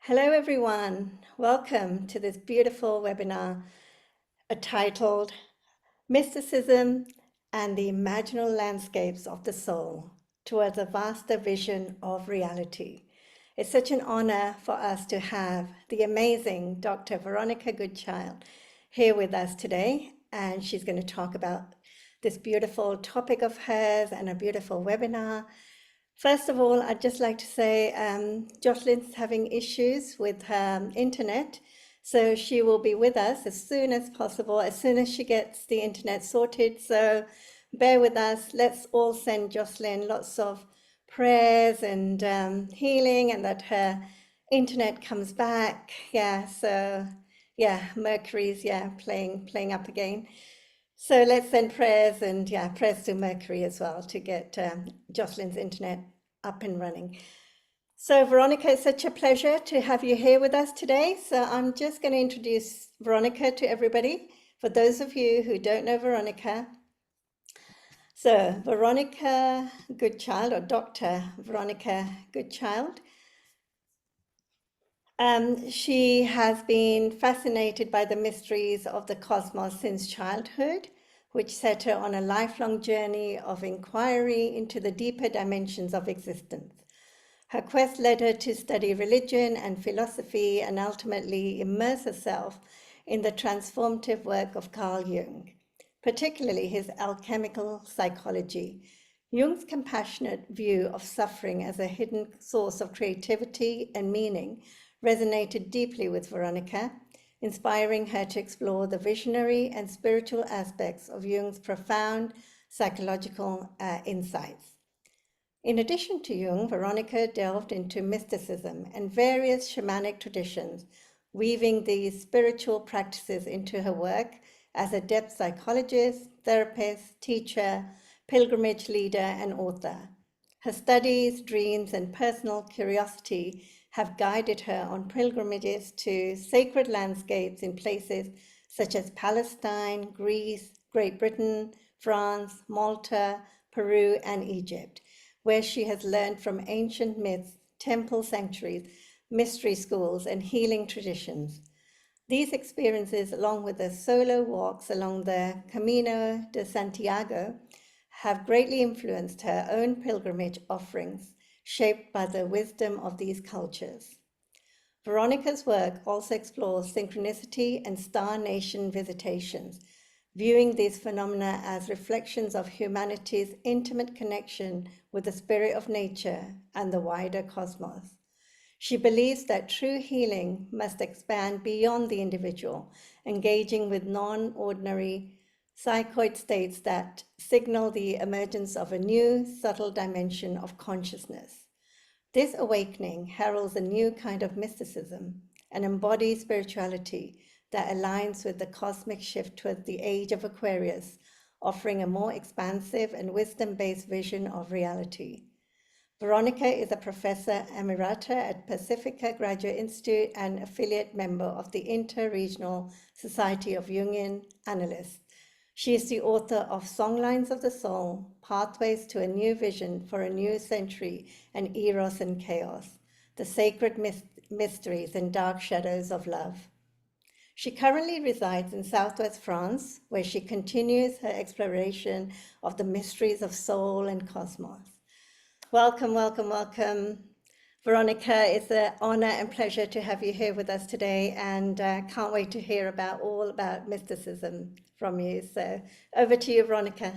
Hello, everyone. Welcome to this beautiful webinar titled Mysticism and the Imaginal Landscapes of the Soul Towards a Vaster Vision of Reality. It's such an honor for us to have the amazing Dr. Veronica Goodchild here with us today, and she's going to talk about this beautiful topic of hers and a beautiful webinar. First of all, I'd just like to say Jocelyn's having issues with her internet, so she will be with us as soon as possible, as soon as she gets the internet sorted. So bear with us. Let's all send Jocelyn lots of prayers and healing, and that her internet comes back. Yeah, so yeah, Mercury's playing up again. So let's send prayers and prayers to Mercury as well to get Jocelyn's internet up and running. So Veronica, it's such a pleasure to have you here with us today. So I'm just going to introduce Veronica to everybody. For those of you who don't know Veronica, so Veronica Goodchild, or Dr. Veronica Goodchild, she has been fascinated by the mysteries of the cosmos since childhood, which set her on a lifelong journey of inquiry into the deeper dimensions of existence. Her quest led her to study religion and philosophy and ultimately immerse herself in the transformative work of Carl Jung, particularly his alchemical psychology. Jung's compassionate view of suffering as a hidden source of creativity and meaning resonated deeply with Veronica, inspiring her to explore the visionary and spiritual aspects of Jung's profound psychological insights. In addition to Jung, Veronica delved into mysticism and various shamanic traditions, weaving these spiritual practices into her work as a depth psychologist, therapist, teacher, pilgrimage leader, and author. Her studies, dreams, and personal curiosity have guided her on pilgrimages to sacred landscapes in places such as Palestine, Greece, Great Britain, France, Malta, Peru, and Egypt, where she has learned from ancient myths, temple sanctuaries, mystery schools, and healing traditions. These experiences, along with the solo walks along the Camino de Santiago, have greatly influenced her own pilgrimage offerings, shaped by the wisdom of these cultures. Veronica's work also explores synchronicity and star nation visitations, viewing these phenomena as reflections of humanity's intimate connection with the spirit of nature and the wider cosmos. She believes that true healing must expand beyond the individual, engaging with non-ordinary psychoid states that signal the emergence of a new, subtle dimension of consciousness. This awakening heralds a new kind of mysticism, an embodied spirituality that aligns with the cosmic shift towards the age of Aquarius, offering a more expansive and wisdom-based vision of reality. Veronica is a professor emerita at Pacifica Graduate Institute and affiliate member of the Inter-Regional Society of Jungian Analysts. She is the author of Songlines of the Soul, Pathways to a New Vision for a New Century and Eros and Chaos, the Sacred Mysteries and Dark Shadows of Love. She currently resides in Southwest France, where she continues her exploration of the mysteries of soul and cosmos. Welcome, welcome, welcome. Veronica, it's an honor and pleasure to have you here with us today, and can't wait to hear all about mysticism from you. So over to you, Veronica.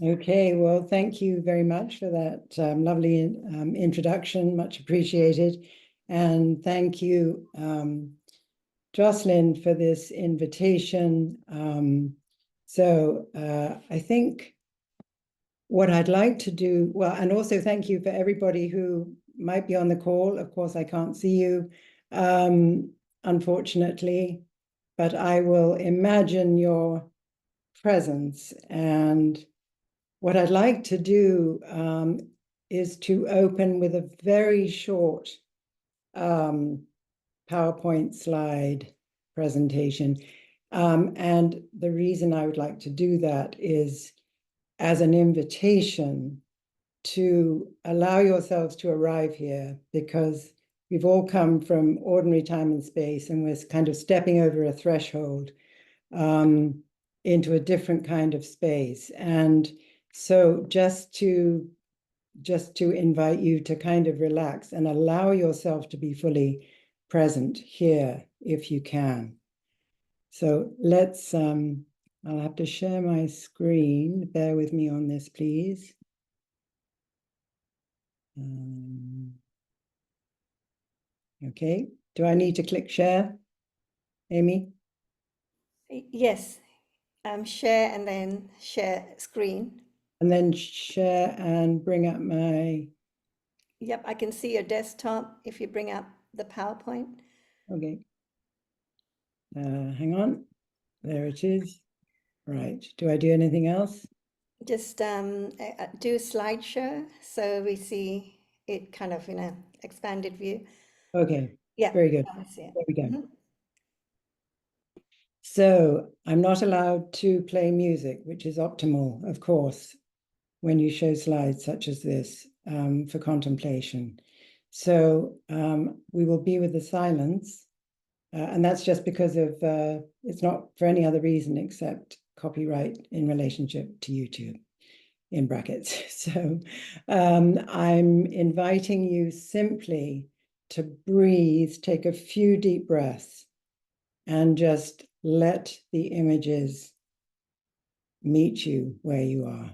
Okay, well, thank you very much for that lovely introduction, much appreciated. And thank you, Jocelyn, for this invitation. I think what I'd like to do, well, and also thank you for everybody who might be on the call. Of course, I can't see you, unfortunately, but I will imagine your presence. And what I'd like to do is to open with a very short PowerPoint slide presentation. And the reason I would like to do that is as an invitation to allow yourselves to arrive here, because we've all come from ordinary time and space, and we're kind of stepping over a threshold into a different kind of space. And so just to invite you to kind of relax and allow yourself to be fully present here if you can. So let's, I'll have to share my screen. Bear with me on this, please. Okay, do I need to click share, Amy? Yes, share and then share screen. And then share and bring up my, Yep, I can see your desktop if you bring up the PowerPoint. okay. Hang on, there it is. Right, do I do anything else? Just do slideshow so we see it kind of in a expanded view. Okay, Yeah, very good. I see it. There we go. Mhm. So I'm not allowed to play music, which is optimal, of course, when you show slides such as this for contemplation. So we will be with the silence, and that's just because of, it's not for any other reason except copyright in relationship to YouTube, in brackets. So I'm inviting you simply to breathe, take a few deep breaths, and just let the images meet you where you are.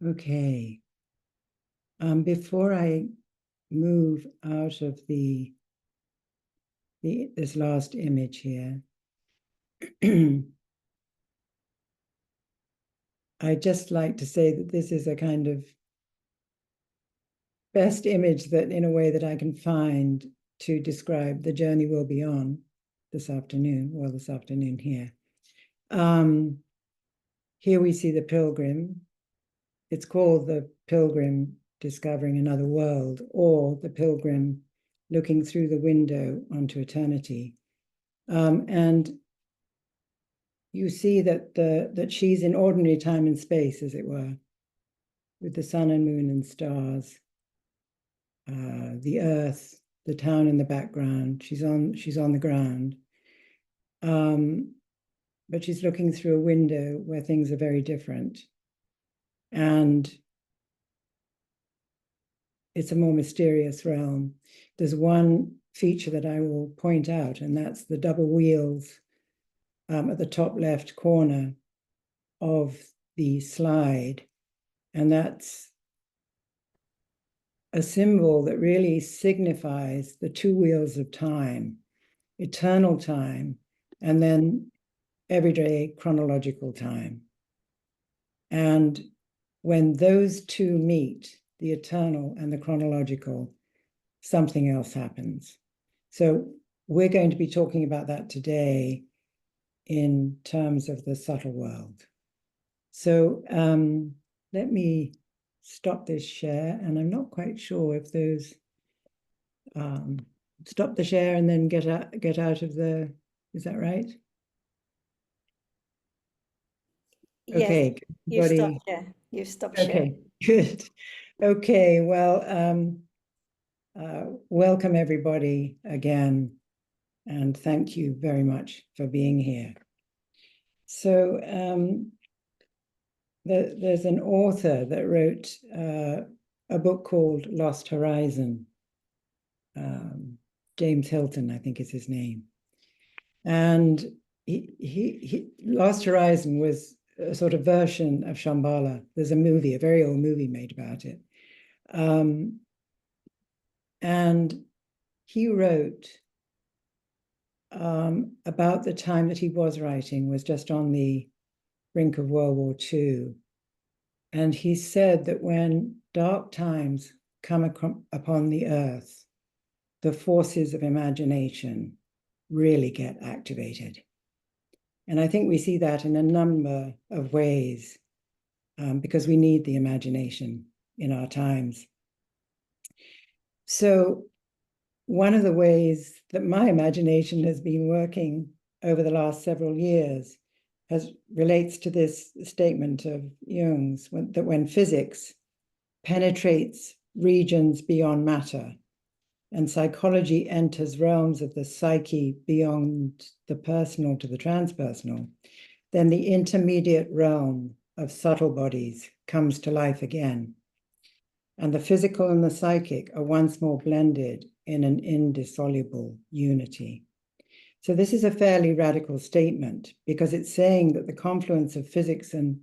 Okay. Before I move out of the this last image here. I'd just like to say that this is a kind of best image that, in a way, that I can find to describe the journey we'll be on this afternoon, well, this afternoon here. Here we see the pilgrim. It's called the pilgrim discovering another world, or the pilgrim looking through the window onto eternity. And you see that that she's in ordinary time and space, as it were, with the sun and moon and stars, the earth, the town in the background. She's on the ground, but she's looking through a window where things are very different, and it's a more mysterious realm. There's one feature that I will point out, and that's the double wheels at the top left corner of the slide. And that's a symbol that really signifies the two wheels of time, eternal time, and then everyday chronological time. And when those two meet, the eternal and the chronological, something else happens. So we're going to be talking about that today in terms of the subtle world. So let me stop this share, and I'm not quite sure if those stop the share and then get out of the, is that right? Yes, Okay, you stopped share. You stopped share. Okay, good. Okay, well, welcome everybody again, and thank you very much for being here. So there's an author that wrote a book called Lost Horizon. James Hilton, I think is his name. And he Lost Horizon was a sort of version of Shambhala. There's a movie, a very old movie made about it. And he wrote about the time that he was writing, was just on the brink of World War II. And he said that when dark times come upon the earth, the forces of imagination really get activated. And I think we see that in a number of ways, because we need the imagination in our times. So one of the ways that my imagination has been working over the last several years relates to this statement of Jung's, that when physics penetrates regions beyond matter and psychology enters realms of the psyche beyond the personal to the transpersonal, then the intermediate realm of subtle bodies comes to life again. And the physical and the psychic are once more blended in an indissoluble unity. So this is a fairly radical statement, because it's saying that the confluence of physics and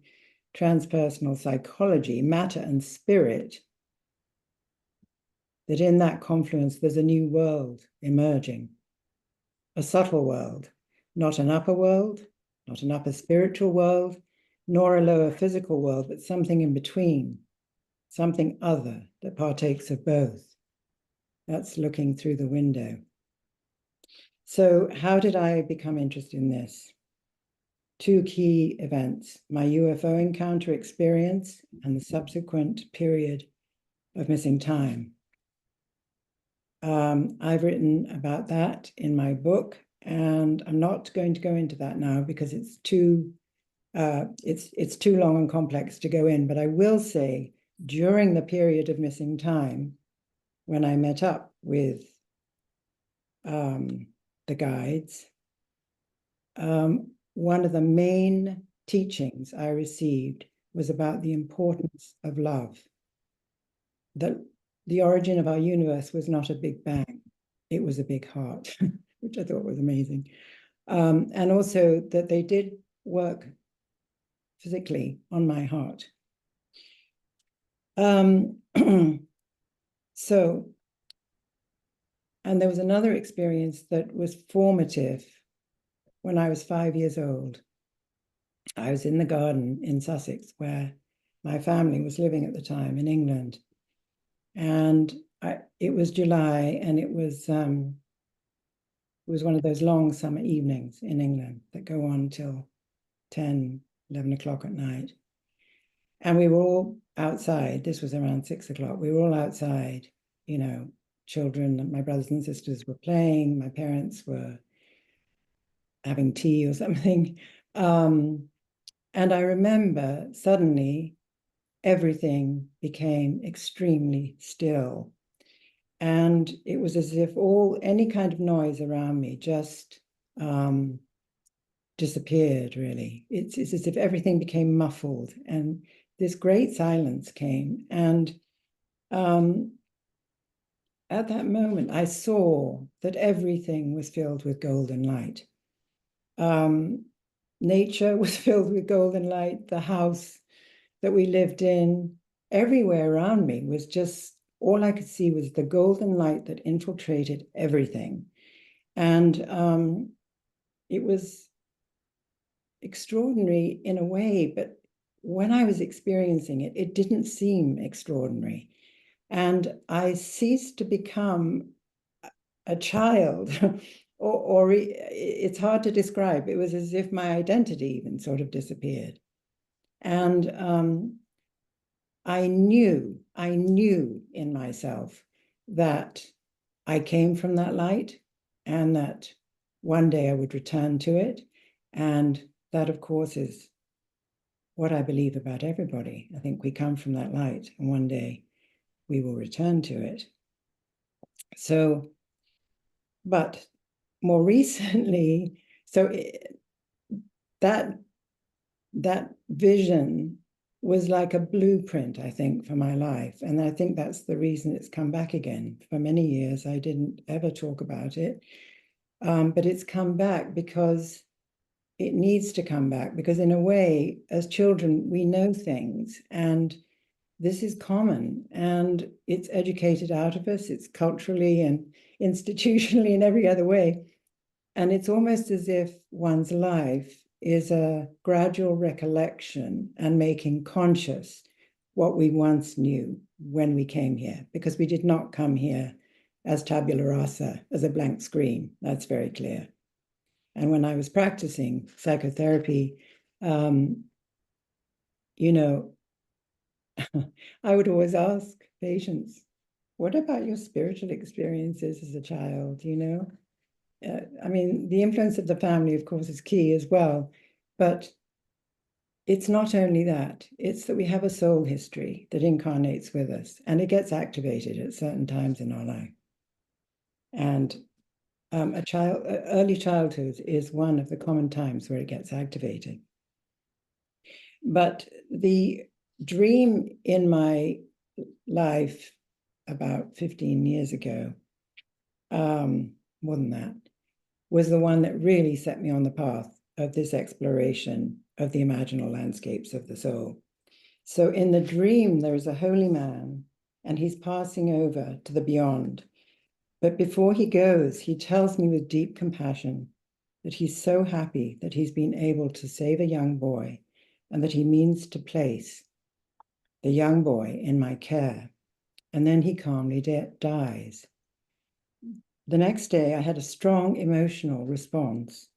transpersonal psychology, matter and spirit, that in that confluence there's a new world emerging, a subtle world, not an upper world, not an upper spiritual world, nor a lower physical world, but something in between, something other that partakes of both. That's looking through the window. So how did I become interested in this? Two key events: my UFO encounter experience and the subsequent period of missing time. I've written about that in my book, and I'm not going to go into that now because it's too long and complex to go in. But I will say, during the period of missing time, when I met up with the guides, one of the main teachings I received was about the importance of love. That the origin of our universe was not a big bang, it was a big heart, which I thought was amazing. And also that they did work physically on my heart. So And there was another experience that was formative when I was 5 years old. I was in the garden in Sussex, where my family was living at the time in England. And it was July, and it was one of those long summer evenings in England that go on till 10, 11 o'clock at night. And we were all outside. This was around 6 o'clock. We were all outside, you know, children, my brothers and sisters were playing, my parents were having tea or something. And I remember suddenly everything became extremely still. And it was as if any kind of noise around me just disappeared, really. It's as if everything became muffled, and this great silence came. And at that moment, I saw that everything was filled with golden light. Nature was filled with golden light. The house that we lived in, everywhere around me was just, all I could see was the golden light that infiltrated everything. And it was extraordinary in a way, but when I was experiencing it, it didn't seem extraordinary. And I ceased to become a child, or it's hard to describe. It was as if my identity even sort of disappeared. And I knew in myself that I came from that light, and that one day I would return to it. And that, of course, is what I believe about everybody. I think we come from that light, and one day we will return to it. So, but more recently, that vision was like a blueprint, I think, for my life. And I think that's the reason it's come back again. For many years, I didn't ever talk about it. But it's come back because it needs to come back, because in a way, as children, we know things, and this is common, and it's educated out of us. It's culturally and institutionally in every other way. And it's almost as if one's life is a gradual recollection and making conscious what we once knew when we came here, because we did not come here as tabula rasa, as a blank screen. That's very clear. And when I was practicing psychotherapy, you know, I would always ask patients, what about your spiritual experiences as a child, you know? I mean, the influence of the family, of course, is key as well. But it's not only that, it's that we have a soul history that incarnates with us, and it gets activated at certain times in our life. And early childhood is one of the common times where it gets activated. But the dream in my life about 15 years ago, more than that, was the one that really set me on the path of this exploration of the imaginal landscapes of the soul. So in the dream, there is a holy man, and he's passing over to the beyond. But before he goes, he tells me with deep compassion that he's so happy that he's been able to save a young boy, and that he means to place the young boy in my care. And then he calmly dies. The next day, I had a strong emotional response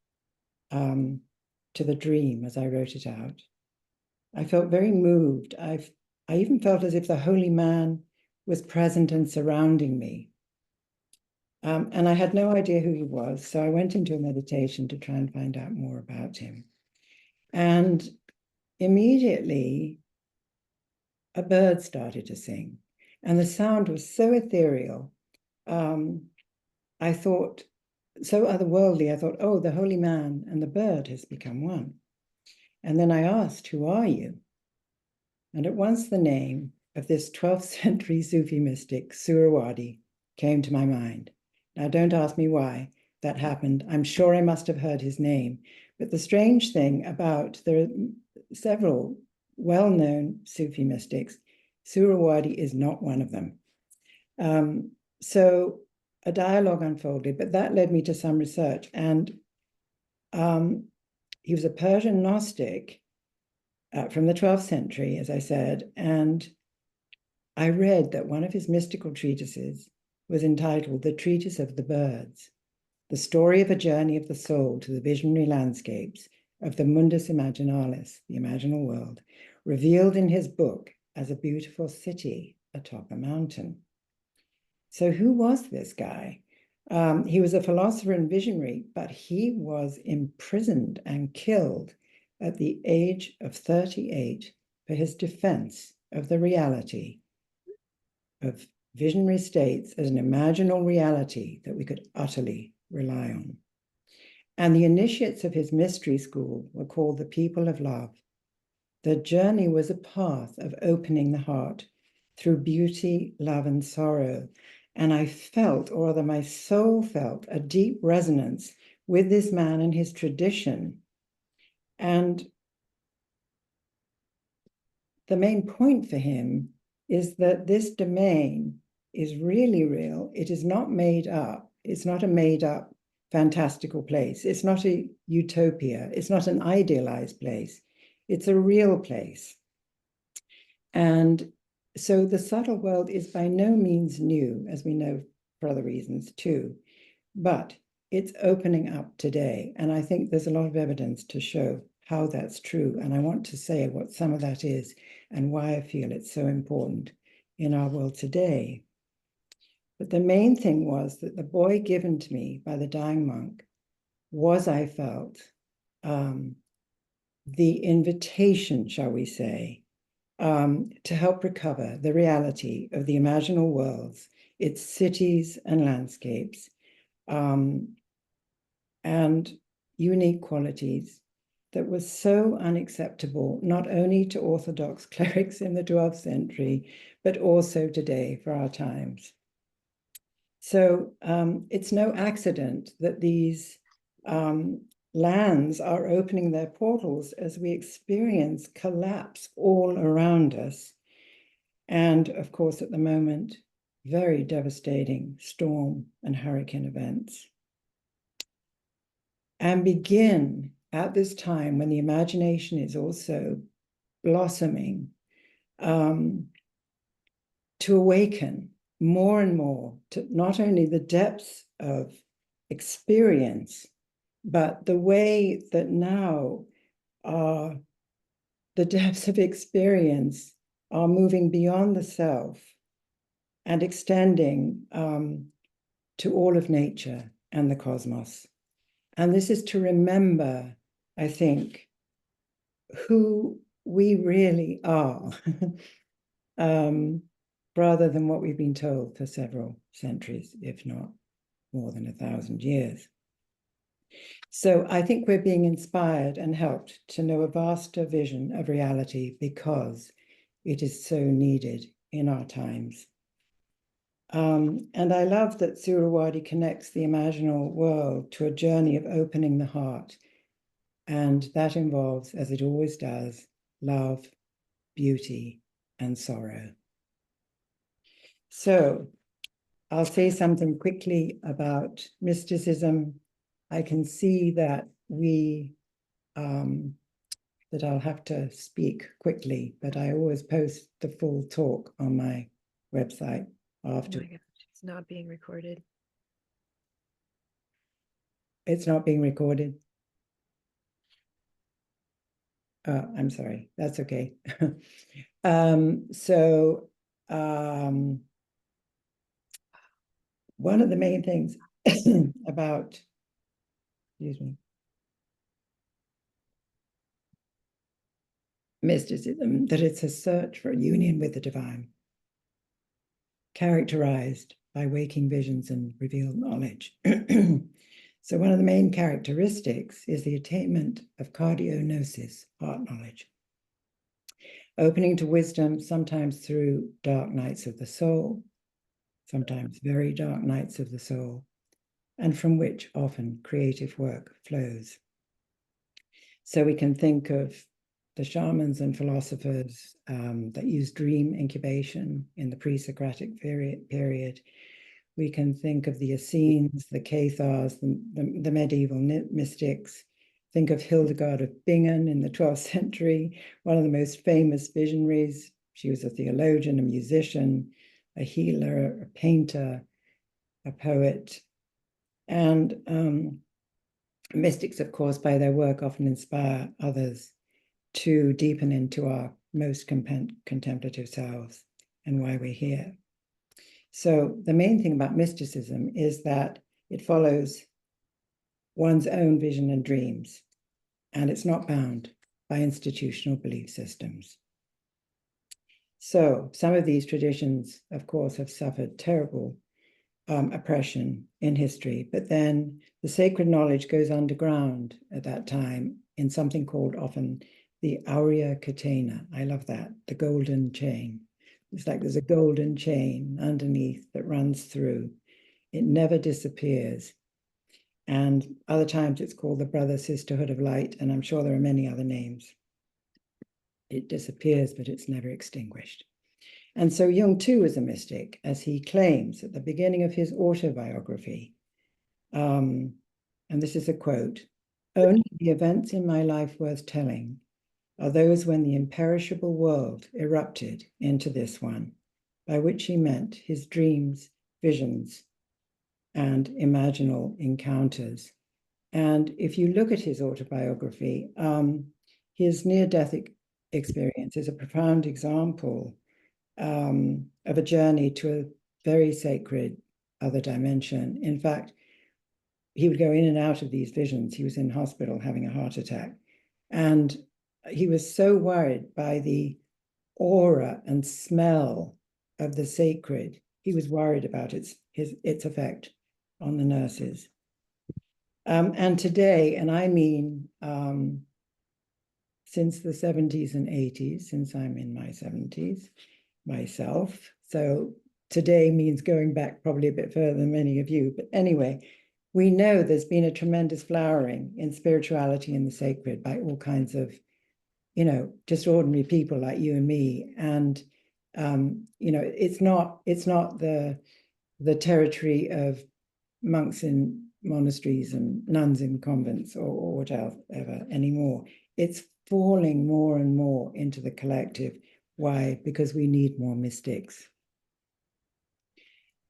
to the dream as I wrote it out. I felt very moved. I even felt as if the holy man was present and surrounding me. And I had no idea who he was, so I went into a meditation to try and find out more about him. And immediately, a bird started to sing, and the sound was so ethereal. I thought, so otherworldly, I thought, oh, the holy man and the bird has become one. And then I asked, who are you? And at once the name of this 12th century Sufi mystic, Suhrawardi, came to my mind. Now, don't ask me why that happened. I'm sure I must have heard his name. But the strange thing about, there are several well-known Sufi mystics, Suhrawardi is not one of them. So a dialogue unfolded, but that led me to some research. And he was a Persian Gnostic from the 12th century, as I said, and I read that one of his mystical treatises was entitled The Treatise of the Birds, the story of a journey of the soul to the visionary landscapes of the mundus imaginalis, the imaginal world, revealed in his book as a beautiful city atop a mountain. So who was this guy? He was a philosopher and visionary, but he was imprisoned and killed at the age of 38 for his defense of the reality of visionary states as an imaginal reality that we could utterly rely on. And the initiates of his mystery school were called the people of love. Their journey was a path of opening the heart through beauty, love, and sorrow. And I felt, or rather my soul felt, a deep resonance with this man and his tradition. And the main point for him is that this domain is really real. It is not made up. It's not a made up fantastical place. It's not a utopia. It's not an idealized place. It's a real place. And so the subtle world is by no means new, as we know for other reasons too, but it's opening up today. And I think there's a lot of evidence to show how that's true. And I want to say what some of that is and why I feel it's so important in our world today. But the main thing was that the boy given to me by the dying monk was, I felt, the invitation, shall we say, to help recover the reality of the imaginal worlds, its cities and landscapes, and unique qualities that was so unacceptable, not only to Orthodox clerics in the 12th century, but also today for our times. So it's no accident that these lands are opening their portals as we experience collapse all around us. And of course, at the moment, very devastating storm and hurricane events. And begin at this time when the imagination is also blossoming to awaken more and more to not only the depths of experience, but the way that now the depths of experience are moving beyond the self and extending to all of nature and the cosmos. And this is to remember, I think, who we really are, rather than what we've been told for several centuries, if not more than 1,000 years. So I think we're being inspired and helped to know a vaster vision of reality because it is so needed in our times. And I love that Surawadi connects the imaginal world to a journey of opening the heart. And that involves, as it always does, love, beauty, and sorrow. So I'll say something quickly about mysticism. I can see that that I'll have to speak quickly, but I always post the full talk on my website after. Oh my gosh, it's not being recorded. It's not being recorded. I'm sorry, that's okay. One of the main things about, excuse me, mysticism, that it's a search for a union with the divine, characterized by waking visions and revealed knowledge. So one of the main characteristics is the attainment of cardionosis, heart knowledge, opening to wisdom, sometimes through dark nights of the soul, sometimes very dark nights of the soul, and from which often creative work flows. So we can think of the shamans and philosophers that use dream incubation in the pre-Socratic period, We can think of the Essenes, the Cathars, the medieval mystics. Think of Hildegard of Bingen in the 12th century, one of the most famous visionaries. She was a theologian, a musician, a healer, a painter, a poet. And mystics, of course, by their work often inspire others to deepen into our most contemplative selves and why we're here. So the main thing about mysticism is that it follows one's own vision and dreams, and it's not bound by institutional belief systems. So some of these traditions, of course, have suffered terrible oppression in history, but then the sacred knowledge goes underground at that time in something called often the Aurea Catena. I love that, the golden chain. It's like there's a golden chain underneath that runs through. It never disappears. And other times it's called the Brother Sisterhood of Light, and I'm sure there are many other names. It disappears, but it's never extinguished. And so Jung too is a mystic, as he claims at the beginning of his autobiography. And this is a quote: "Only the events in my life worth telling are those when the imperishable world erupted into this one," by which he meant his dreams, visions, and imaginal encounters. And if you look at his autobiography, his near-death experience is a profound example of a journey to a very sacred other dimension. In fact, he would go in and out of these visions. He was in hospital having a heart attack. And he was so worried by the aura and smell of the sacred. He was worried about its effect on the nurses. And today, and I mean since the 70s and 80s, since I'm in my 70s myself, so today means going back probably a bit further than many of you, but anyway, we know there's been a tremendous flowering in spirituality and the sacred by all kinds of, just ordinary people like you and me. And, it's not the territory of monks in monasteries and nuns in convents or whatever anymore. It's falling more and more into the collective. Why? Because we need more mystics.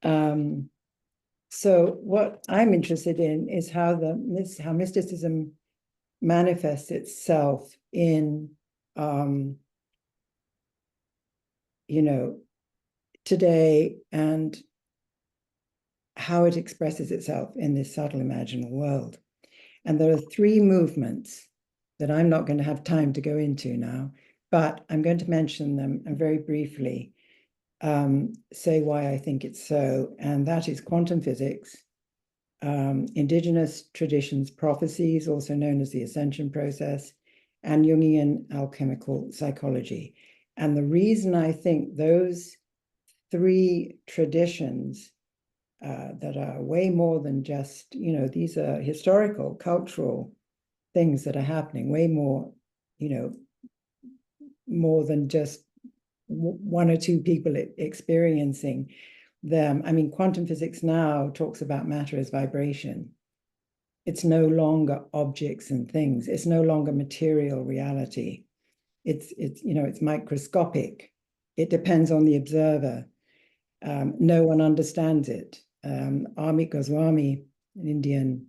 So what I'm interested in is how mysticism manifests itself in, today, and how it expresses itself in this subtle imaginal world. And there are three movements that I'm not going to have time to go into now, but I'm going to mention them and very briefly say why I think it's so. And that is quantum physics, indigenous traditions prophecies, also known as the ascension process, and Jungian alchemical psychology. And the reason I think those three traditions that are way more than just, these are historical, cultural things that are happening, way more, more than just one or two people experiencing them. I mean, quantum physics now talks about matter as vibration. It's no longer objects and things. It's no longer material reality. It's microscopic. It depends on the observer. No one understands it. Amit Goswami, an Indian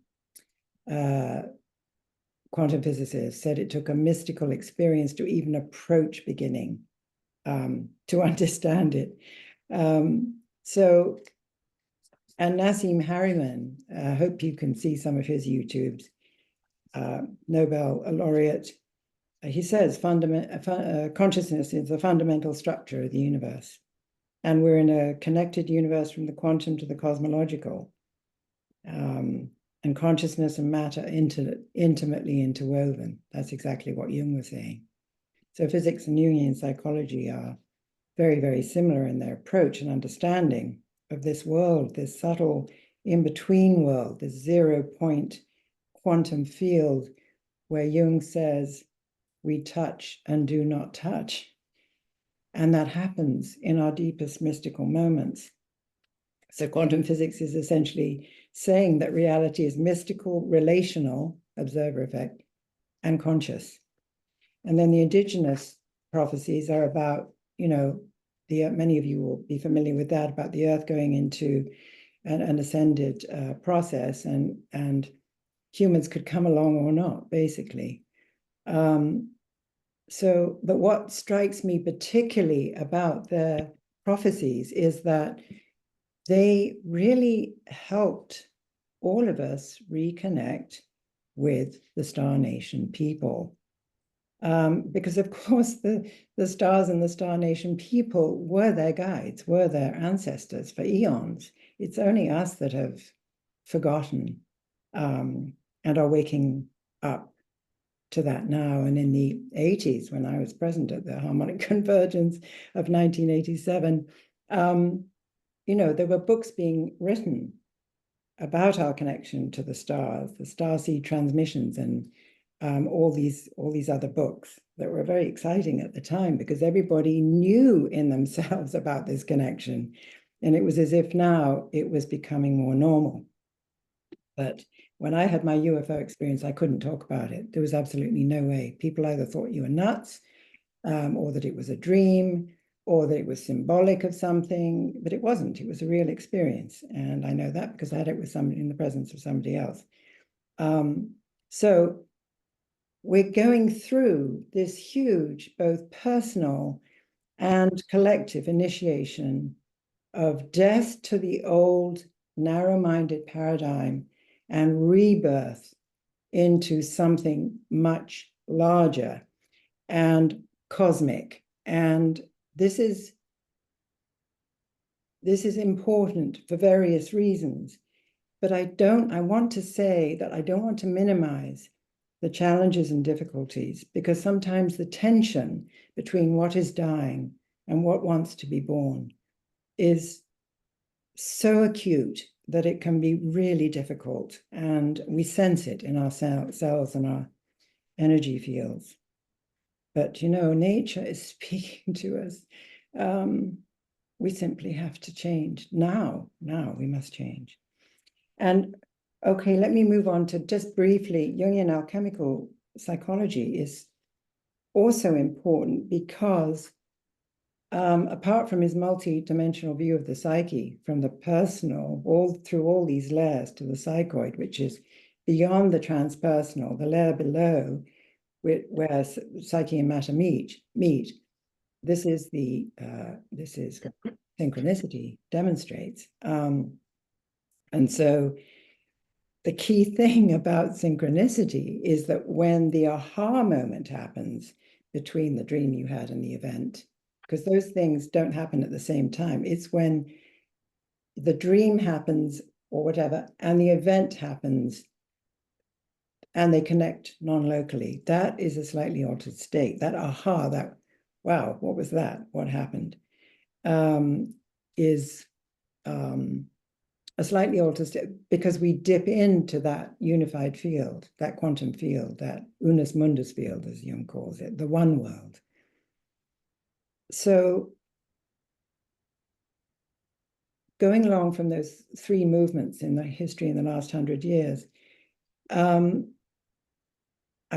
quantum physicist, said it took a mystical experience to even approach beginning to understand it. And Nassim Harriman, I hope you can see some of his YouTubes, Nobel laureate, he says consciousness is the fundamental structure of the universe. And we're in a connected universe from the quantum to the cosmological. And consciousness and matter intimately interwoven. That's exactly what Jung was saying. So physics and Jungian psychology are very, very similar in their approach and understanding of this world, this subtle in-between world, this 0-point quantum field where Jung says we touch and do not touch. And that happens in our deepest mystical moments. So quantum physics is essentially saying that reality is mystical, relational, observer effect, and conscious. And then the indigenous prophecies are about, you know, many of you will be familiar with that, about the earth going into an ascended process, and humans could come along or not, basically. But what strikes me particularly about their prophecies is that they really helped all of us reconnect with the Star Nation people. Because of course the stars and the Star Nation people were their guides, were their ancestors for eons. It's only us that have forgotten and are waking up to that now. And in the 80s, when I was present at the harmonic convergence of 1987, you know, there were books being written about our connection to the stars, the starseed transmissions, and all these other books that were very exciting at the time, because everybody knew in themselves about this connection. And it was as if now it was becoming more normal. But when I had my UFO experience, I couldn't talk about it. There was absolutely no way. People either thought you were nuts, or that it was a dream, or that it was symbolic of something, but it wasn't. It was a real experience. And I know that because I had it with somebody in the presence of somebody else. So we're going through this huge, both personal and collective initiation of death to the old narrow-minded paradigm and rebirth into something much larger and cosmic. And this is important for various reasons. But I want to say that I don't want to minimize the challenges and difficulties, because sometimes the tension between what is dying and what wants to be born is so acute that it can be really difficult, and we sense it in our cells and our energy fields. But, you know, nature is speaking to us. We simply have to change now. Now we must change. And okay, let me move on to just briefly, Jungian alchemical psychology is also important because apart from his multi-dimensional view of the psyche, from the personal, through all these layers to the psychoid, which is beyond the transpersonal, the layer below, where psyche and matter meet. This is synchronicity demonstrates. And so the key thing about synchronicity is that when the aha moment happens between the dream you had and the event, because those things don't happen at the same time, it's when the dream happens or whatever, and the event happens, and they connect non-locally. That is a slightly altered state. That aha, that, wow, what was that? What happened? Is a slightly altered state, because we dip into that unified field, that quantum field, that unus mundus field, as Jung calls it, the one world. So going along from those three movements in the history in the last 100 years, I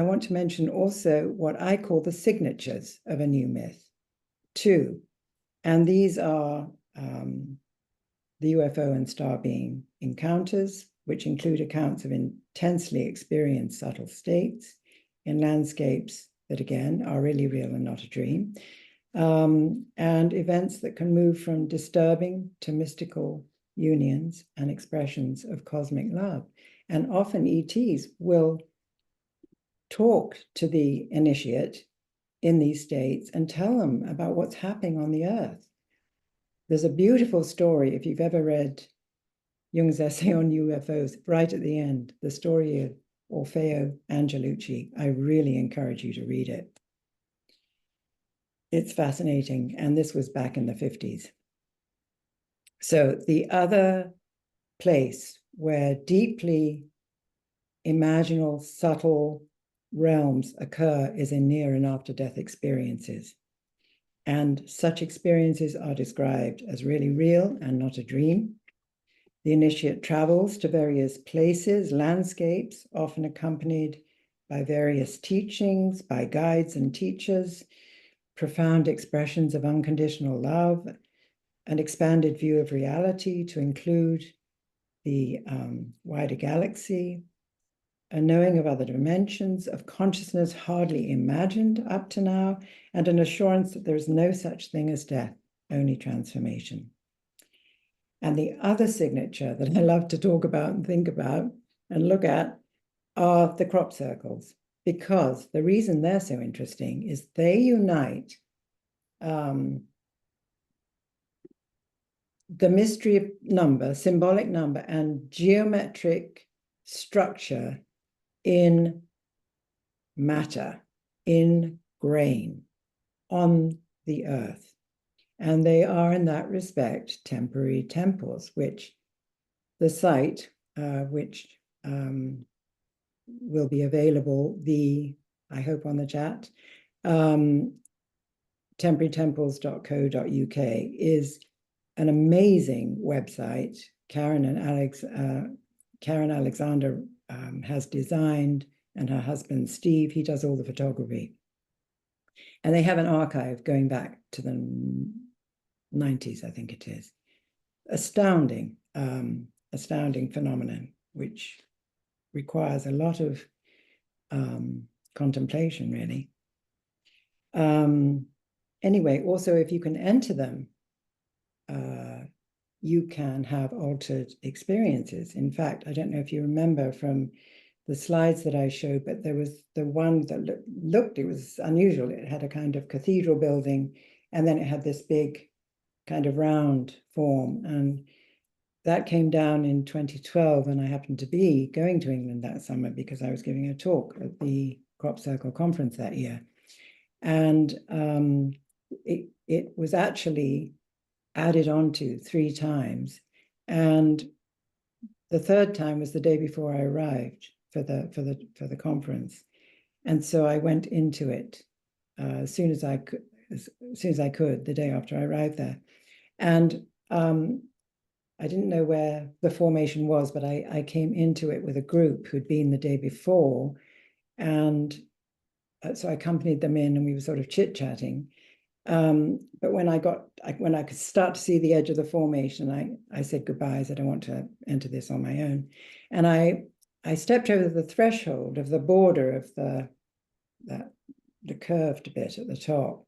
want to mention also what I call the signatures of a new myth, too. And these are the UFO and star being encounters, which include accounts of intensely experienced subtle states in landscapes that, again, are really real and not a dream, and events that can move from disturbing to mystical unions and expressions of cosmic love. And often ETs will talk to the initiate in these states and tell them about what's happening on the earth. There's a beautiful story, if you've ever read Jung's essay on UFOs, right at the end, the story of Orfeo Angelucci. I really encourage you to read it. It's fascinating, and this was back in the 50s. So the other place where deeply imaginal, subtle realms occur is in near and after-death experiences. And such experiences are described as really real and not a dream. The initiate travels to various places, landscapes, often accompanied by various teachings, by guides and teachers, profound expressions of unconditional love, an expanded view of reality to include the wider galaxy, a knowing of other dimensions of consciousness hardly imagined up to now, and an assurance that there is no such thing as death, only transformation. And the other signature that I love to talk about and think about and look at are the crop circles, because the reason they're so interesting is they unite the mystery of number, symbolic number, and geometric structure in matter, in grain, on the earth. And they are, in that respect, temporary temples, which the site, which will be available, I hope on the chat, temporarytemples.co.uk, is an amazing website. Karen Alexander has designed, and her husband Steve, he does all the photography. And they have an archive going back to the 90s, I think it is. Astounding phenomenon, which requires a lot of contemplation, really. Anyway, also, if you can enter them, you can have altered experiences. In fact, I don't know if you remember from the slides that I showed, but there was the one that looked, it was unusual. It had a kind of cathedral building, and then it had this big kind of round form. And that came down in 2012, and I happened to be going to England that summer because I was giving a talk at the Crop Circle conference that year. And it was actually added onto 3 times. And the third time was the day before I arrived for the conference. And so I went into it as soon as I could, the day after I arrived there. And I didn't know where the formation was, but I came into it with a group who'd been the day before. And so I accompanied them in, and we were sort of chit-chatting. But when I could start to see the edge of the formation, I said goodbye. I said, I want to enter this on my own. And I stepped over the threshold of the border of the curved bit at the top.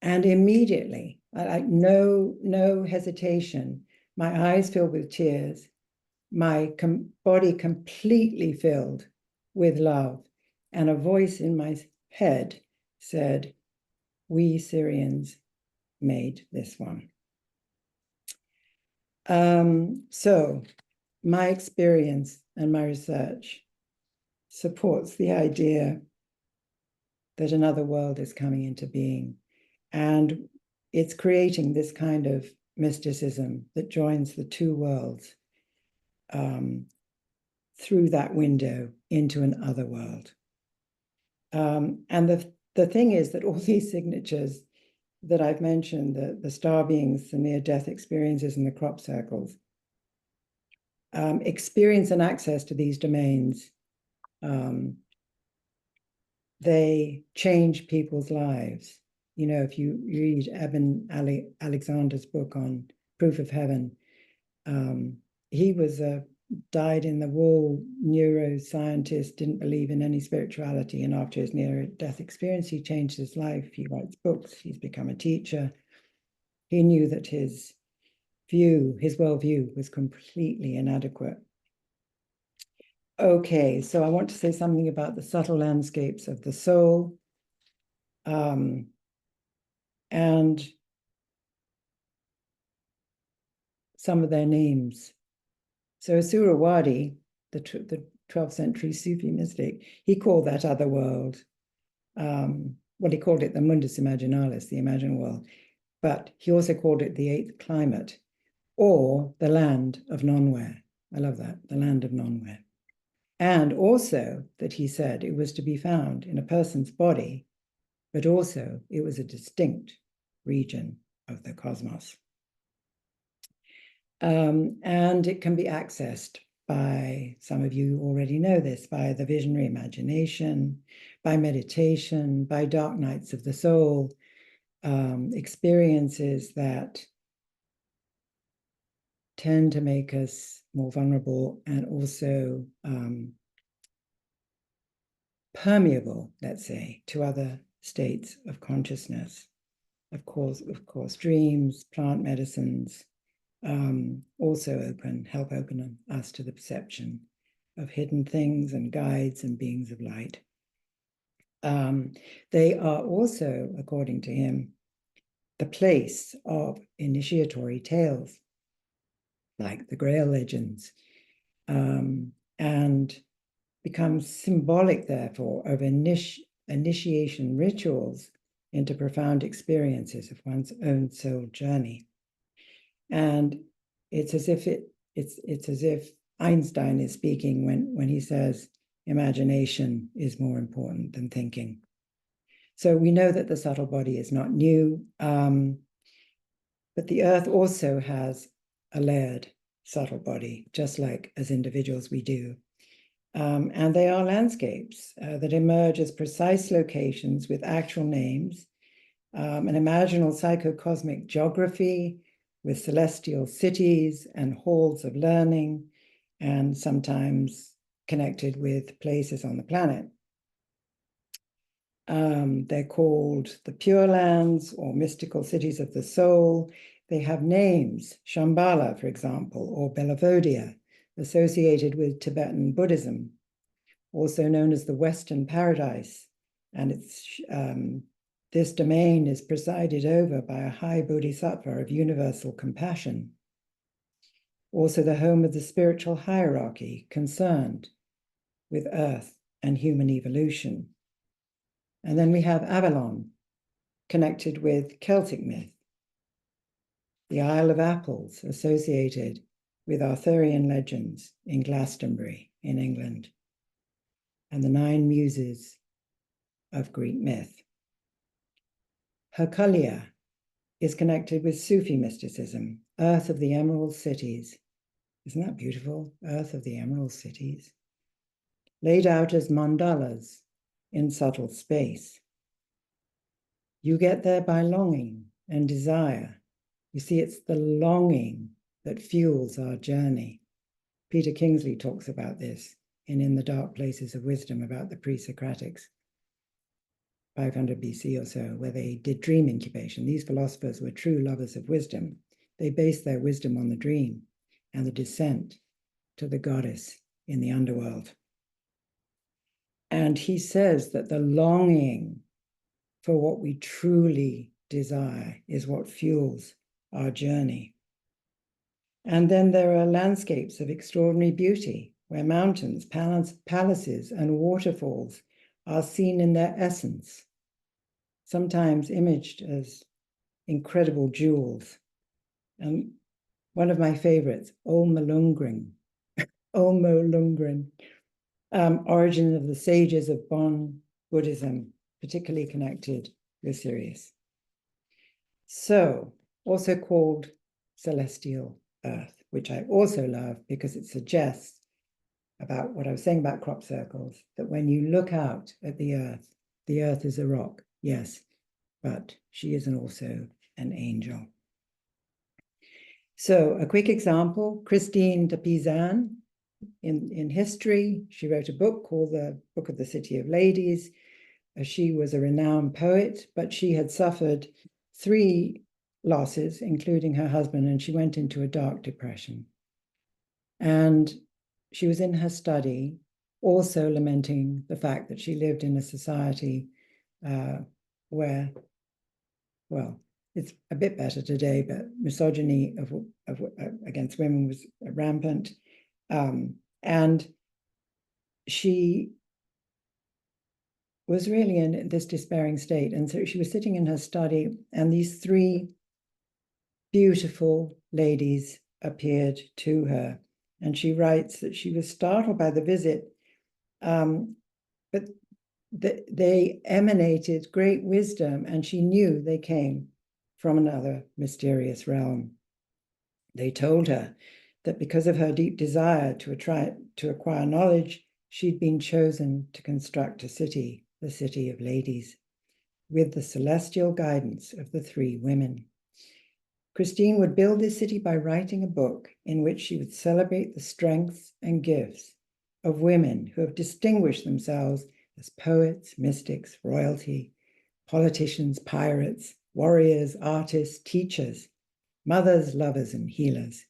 And immediately, no hesitation, my eyes filled with tears, my body completely filled with love, and a voice in my head said, we Syrians made this one. So my experience and my research supports the idea that another world is coming into being. And it's creating this kind of mysticism that joins the 2 worlds through that window into an other world. And the thing is that all these signatures that I've mentioned, the star beings, the near-death experiences, and the crop circles, experience and access to these domains, they change people's lives. You know, if you read Eben Alexander's book on Proof of Heaven, he was a dyed-in-the-wool neuroscientist, didn't believe in any spirituality, and after his near-death experience, he changed his life. He writes books, he's become a teacher. He knew that his worldview was completely inadequate. Okay, so I want to say something about the subtle landscapes of the soul, and some of their names. So Asurawadi, the 12th century Sufi mystic, he called that other world, he called it the mundus imaginalis, the imaginal world, but he also called it the 8th climate, or the land of nowhere. I love that, the land of nowhere. And also that he said it was to be found in a person's body, but also it was a distinct region of the cosmos. And it can be accessed by, some of you already know this, by the visionary imagination, by meditation, by dark nights of the soul, experiences that tend to make us more vulnerable and also permeable, let's say, to other states of consciousness. Of course, dreams, plant medicines also help open us to the perception of hidden things and guides and beings of light. They are also, according to him, the place of initiatory tales, like the Grail legends, and becomes symbolic, therefore, of initiation rituals into profound experiences of one's own soul journey. And it's as if Einstein is speaking when he says imagination is more important than thinking. So we know that the subtle body is not new, but the earth also has a layered subtle body, just like as individuals we do. And they are landscapes that emerge as precise locations with actual names, an imaginal psychocosmic geography with celestial cities and halls of learning, and sometimes connected with places on the planet. They're called the Pure Lands or mystical cities of the soul. They have names, Shambhala, for example, or Belavodia, associated with Tibetan Buddhism, also known as the Western Paradise. And this domain is presided over by a high bodhisattva of universal compassion. Also the home of the spiritual hierarchy concerned with earth and human evolution. And then we have Avalon, connected with Celtic myth. The Isle of Apples, associated with Arthurian legends in Glastonbury in England. And the 9 muses of Greek myth. Herculia is connected with Sufi mysticism, Earth of the Emerald Cities. Isn't that beautiful? Earth of the Emerald Cities. Laid out as mandalas in subtle space. You get there by longing and desire. You see, it's the longing that fuels our journey. Peter Kingsley talks about this in the Dark Places of Wisdom, about the pre-Socratics, 500 BC or so, where they did dream incubation. These philosophers were true lovers of wisdom. They based their wisdom on the dream and the descent to the goddess in the underworld. And he says that the longing for what we truly desire is what fuels our journey. And then there are landscapes of extraordinary beauty, where mountains, palaces, and waterfalls are seen in their essence, sometimes imaged as incredible jewels. And one of my favorites, Olmo Lungren, origin of the sages of Bon Buddhism, particularly connected with Sirius. So, also called celestial earth, which I also love because it suggests about what I was saying about crop circles, that when you look out at the earth is a rock, yes, but she is also an angel. So a quick example, Christine de Pizan, in history, she wrote a book called The Book of the City of Ladies. She was a renowned poet, but she had suffered 3 losses, including her husband, and she went into a dark depression. And she was in her study, also lamenting the fact that she lived in a society where, well, it's a bit better today, but misogyny against women was rampant. And she was really in this despairing state. And so she was sitting in her study, and these 3 beautiful ladies appeared to her. And she writes that she was startled by the visit, but they emanated great wisdom, and she knew they came from another mysterious realm. They told her that because of her deep desire to acquire knowledge, she'd been chosen to construct a city, the City of Ladies, with the celestial guidance of the three women. Christine would build this city by writing a book in which she would celebrate the strengths and gifts of women who have distinguished themselves as poets, mystics, royalty, politicians, pirates, warriors, artists, teachers, mothers, lovers, and healers.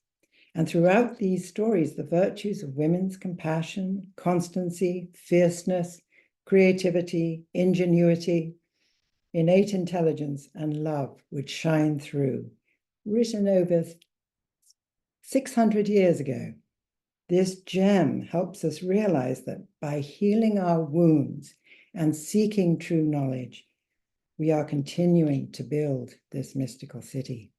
And throughout these stories, the virtues of women's compassion, constancy, fierceness, creativity, ingenuity, innate intelligence, and love would shine through. Written over 600 years ago, this gem helps us realize that by healing our wounds and seeking true knowledge, we are continuing to build this mystical city.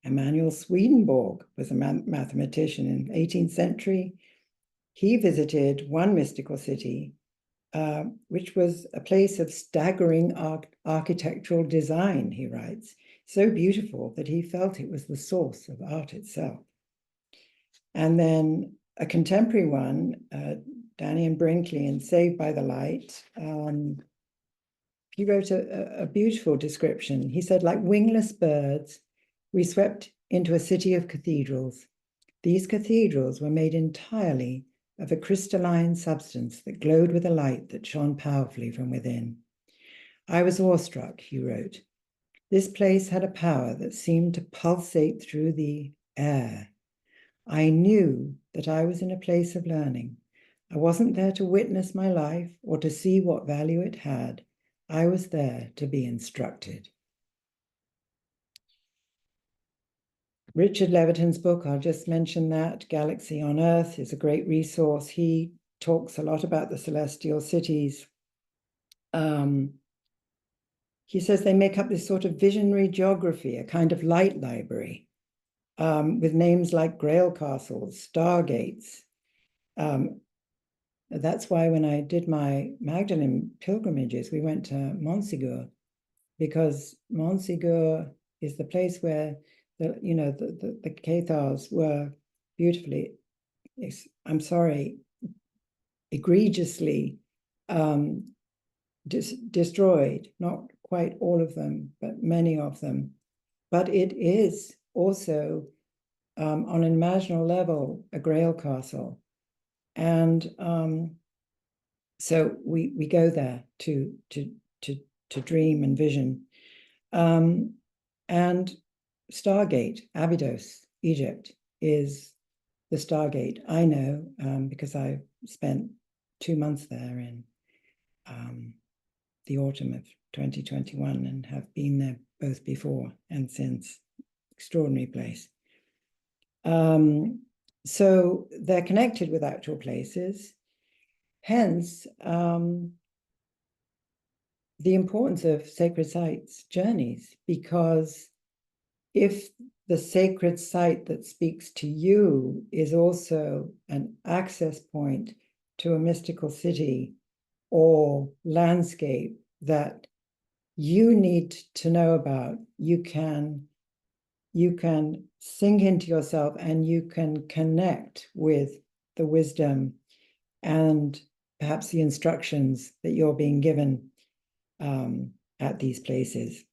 Emanuel Swedenborg was a mathematician in the 18th century. He visited one mystical city, which was a place of staggering architectural design, he writes, so beautiful that he felt it was the source of art itself. And then a contemporary one, Danny and Brinkley in Saved by the Light, he wrote a beautiful description. He said, like wingless birds, we swept into a city of cathedrals. These cathedrals were made entirely of a crystalline substance that glowed with a light that shone powerfully from within. I was awestruck, he wrote. This place had a power that seemed to pulsate through the air. I knew that I was in a place of learning. I wasn't there to witness my life or to see what value it had. I was there to be instructed. Richard Leviton's book, I'll just mention that, Galaxy on Earth, is a great resource. He talks a lot about the celestial cities. He says they make up this sort of visionary geography, a kind of light library, with names like Grail Castles, Stargates. That's why when I did my Magdalene pilgrimages, we went to Montségur, because Montségur is the place where the Cathars were beautifully, I'm sorry, egregiously destroyed, not quite all of them, but many of them. But it is also, on an imaginal level, a Grail castle. And so we go there to dream and vision. And Stargate, Abydos, Egypt, is the Stargate. I know because I spent 2 months there in the autumn of 2021 and have been there both before and since. Extraordinary place. So they're connected with actual places. Hence, the importance of sacred sites journeys, because if the sacred site that speaks to you is also an access point to a mystical city or landscape that you need to know about, you can sink into yourself and you can connect with the wisdom and perhaps the instructions that you're being given at these places.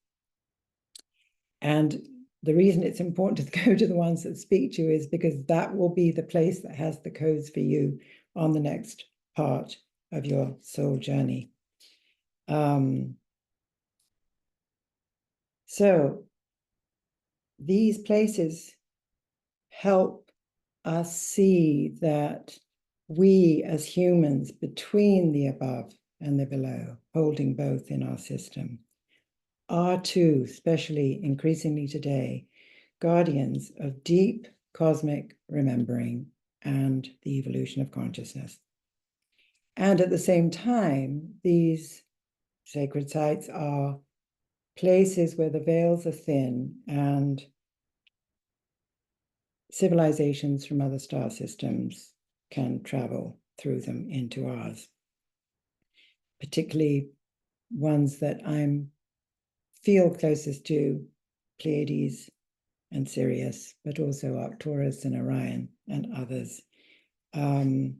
And the reason it's important to go to the ones that speak to you is because that will be the place that has the codes for you on the next part of your soul journey. So these places help us see that we as humans, between the above and the below, holding both in our system, are too, especially increasingly today, guardians of deep cosmic remembering and the evolution of consciousness. And at the same time, these sacred sites are places where the veils are thin and civilizations from other star systems can travel through them into ours, particularly ones that I feel closest to: Pleiades, and Sirius, but also Arcturus and Orion and others. The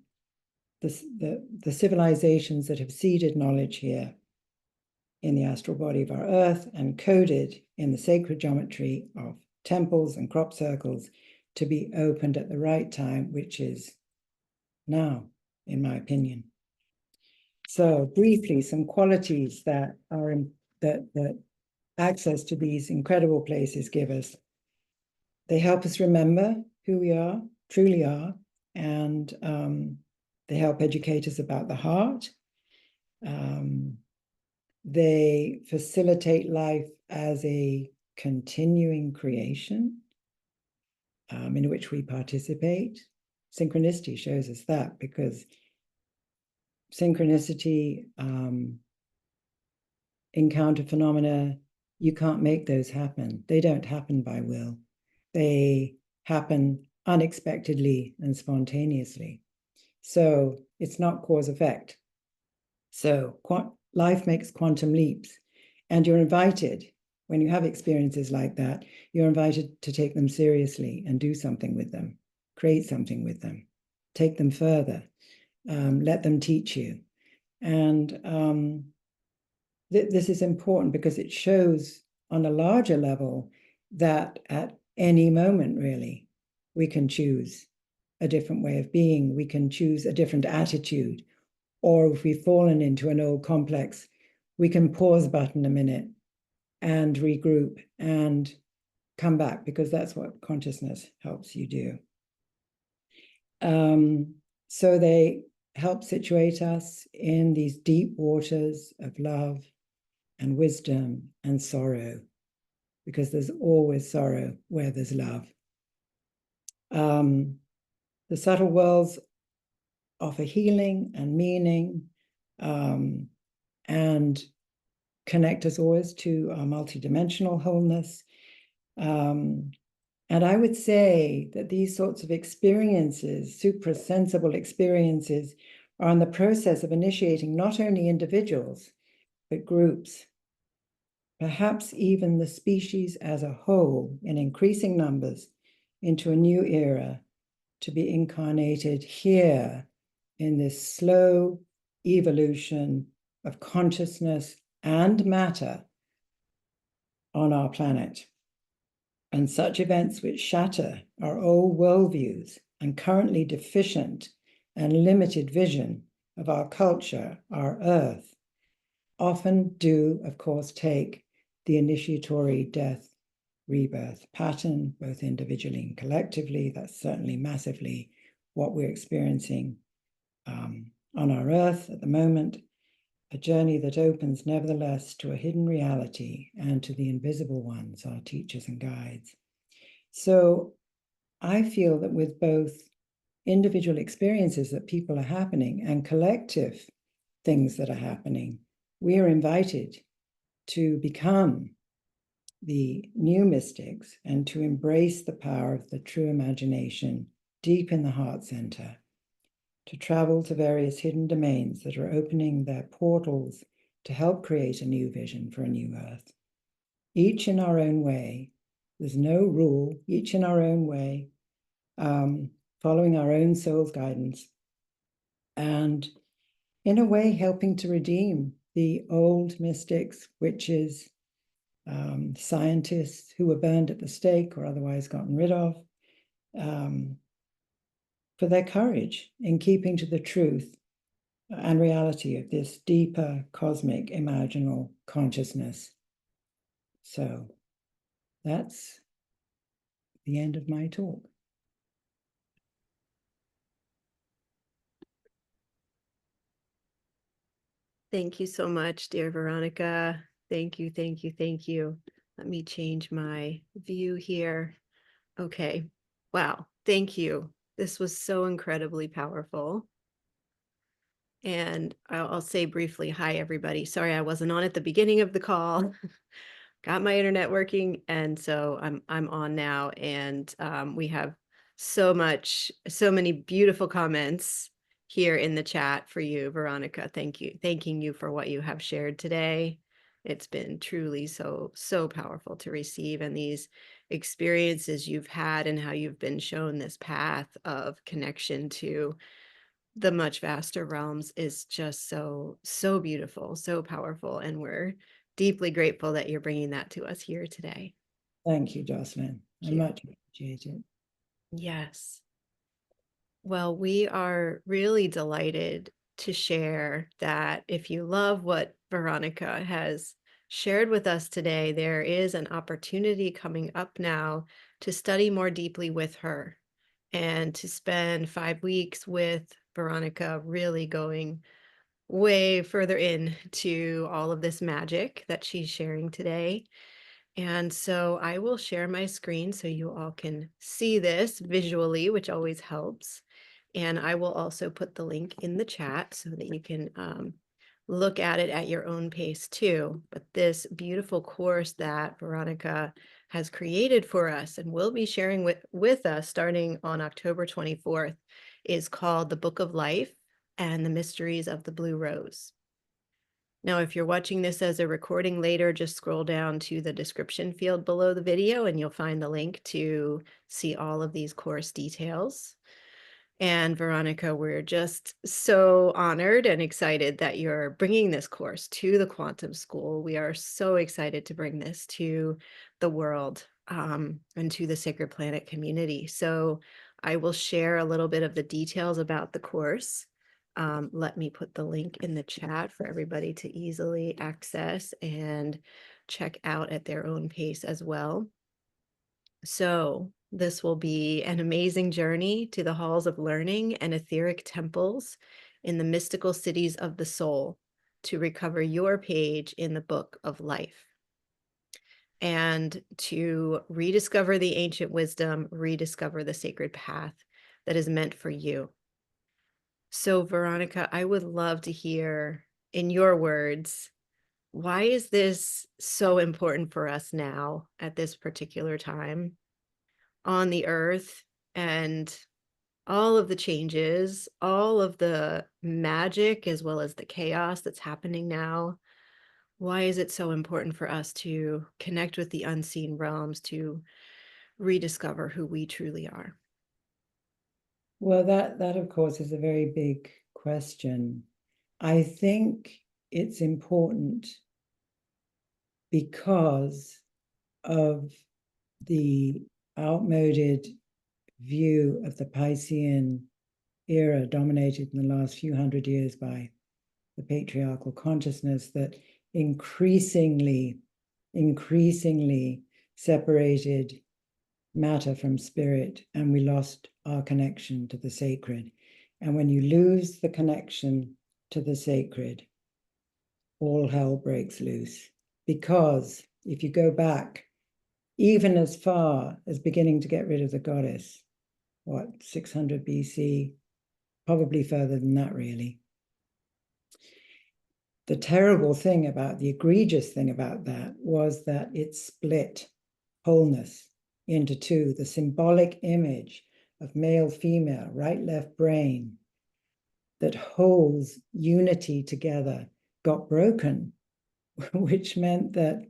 civilizations that have seeded knowledge here in the astral body of our Earth and coded in the sacred geometry of temples and crop circles to be opened at the right time, which is now, in my opinion. So briefly, some qualities that are that access to these incredible places give us. They help us remember who we are, truly are, and they help educate us about the heart. They facilitate life as a continuing creation in which we participate. Synchronicity shows us that, because synchronicity, encounter phenomena, you can't make those happen. They don't happen by will. They happen unexpectedly and spontaneously. So it's not cause effect. So life makes quantum leaps, and you're invited, when you have experiences like that, you're invited to take them seriously and do something with them, create something with them, take them further, let them teach you. And this is important because it shows on a larger level that at any moment, really, we can choose a different way of being. We can choose a different attitude. Or if we've fallen into an old complex, we can pause button a minute and regroup and come back, because that's what consciousness helps you do. So they help situate us in these deep waters of love and wisdom and sorrow, because there's always sorrow where there's love. The subtle worlds offer healing and meaning, and connect us always to our multidimensional wholeness. And I would say that these sorts of experiences, suprasensible experiences, are in the process of initiating not only individuals, but groups, perhaps even the species as a whole, in increasing numbers, into a new era, to be incarnated here in this slow evolution of consciousness and matter on our planet. And such events which shatter our old worldviews and currently deficient and limited vision of our culture, our Earth, often do, of course, take the initiatory death rebirth pattern, both individually and collectively. That's certainly massively what we're experiencing on our Earth at the moment, a journey that opens nevertheless to a hidden reality and to the invisible ones, our teachers and guides. So I feel that with both individual experiences that people are happening and collective things that are happening, we are invited to become the new mystics and to embrace the power of the true imagination deep in the heart center, to travel to various hidden domains that are opening their portals to help create a new vision for a new Earth. Each in our own way. There's no rule, each in our own way, following our own soul's guidance, and in a way helping to redeem the old mystics, witches, scientists who were burned at the stake or otherwise gotten rid of, for their courage in keeping to the truth and reality of this deeper cosmic imaginal consciousness. So that's the end of my talk. Thank you so much, dear Veronica. Thank you, thank you, thank you. Let me change my view here. Okay. Wow. Thank you. This was so incredibly powerful. And I'll say briefly, hi, everybody. Sorry, I wasn't on at the beginning of the call. Got my internet working, and so I'm on now. And we have so many beautiful comments here in the chat for you, Veronica. Thank you. Thanking you for what you have shared today. It's been truly so powerful to receive, and these experiences you've had and how you've been shown this path of connection to the much vaster realms is just so beautiful, so powerful, and we're deeply grateful that you're bringing that to us here today. Thank you, Jocelyn. I much appreciate it. Yes. Well, we are really delighted to share that if you love what Veronica has shared with us today, there is an opportunity coming up now to study more deeply with her and to spend 5 weeks with Veronica, really going way further into all of this magic that she's sharing today. And so I will share my screen so you all can see this visually, which always helps. And I will also put the link in the chat so that you can look at it at your own pace too. But this beautiful course that Veronica has created for us and will be sharing with us starting on October 24th is called The Book of Life and the Mysteries of the Blue Rose. Now, if you're watching this as a recording later, just scroll down to the description field below the video and you'll find the link to see all of these course details. And Veronica, we're just so honored and excited that you're bringing this course to the Quantum School. We are so excited to bring this to the world and to the Sacred Planet community. So I will share a little bit of the details about the course. Let me put the link in the chat for everybody to easily access and check out at their own pace as well. So this will be an amazing journey to the halls of learning and etheric temples in the mystical cities of the soul to recover your page in the book of life and to rediscover the ancient wisdom, rediscover the sacred path that is meant for you. So, Veronica, I would love to hear in your words, why is this so important for us now at this particular time on the earth, and all of the changes, all of the magic, as well as the chaos that's happening now? Why is it so important for us to connect with the unseen realms, to rediscover who we truly are? Well, that of course is a very big question. I think it's important because of the outmoded view of the Piscean era dominated in the last few hundred years by the patriarchal consciousness that increasingly separated matter from spirit, and we lost our connection to the sacred. And when you lose the connection to the sacred, all hell breaks loose. Because if you go back, even as far as beginning to get rid of the goddess, 600 BC, probably further than that, really. The terrible thing about, the egregious thing about that was that it split wholeness into two. The symbolic image of male, female, right, left brain that holds unity together got broken, which meant that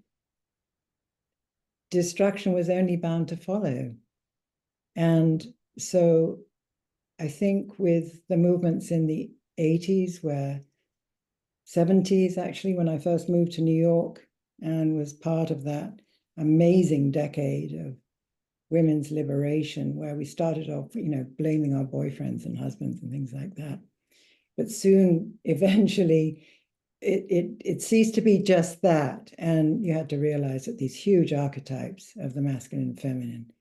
destruction was only bound to follow. And so I think with the movements in the 80s, 70s actually, when I first moved to New York and was part of that amazing decade of women's liberation, where we started off, blaming our boyfriends and husbands and things like that. But soon, eventually, it ceased to be just that. And you had to realize that these huge archetypes of the masculine and feminine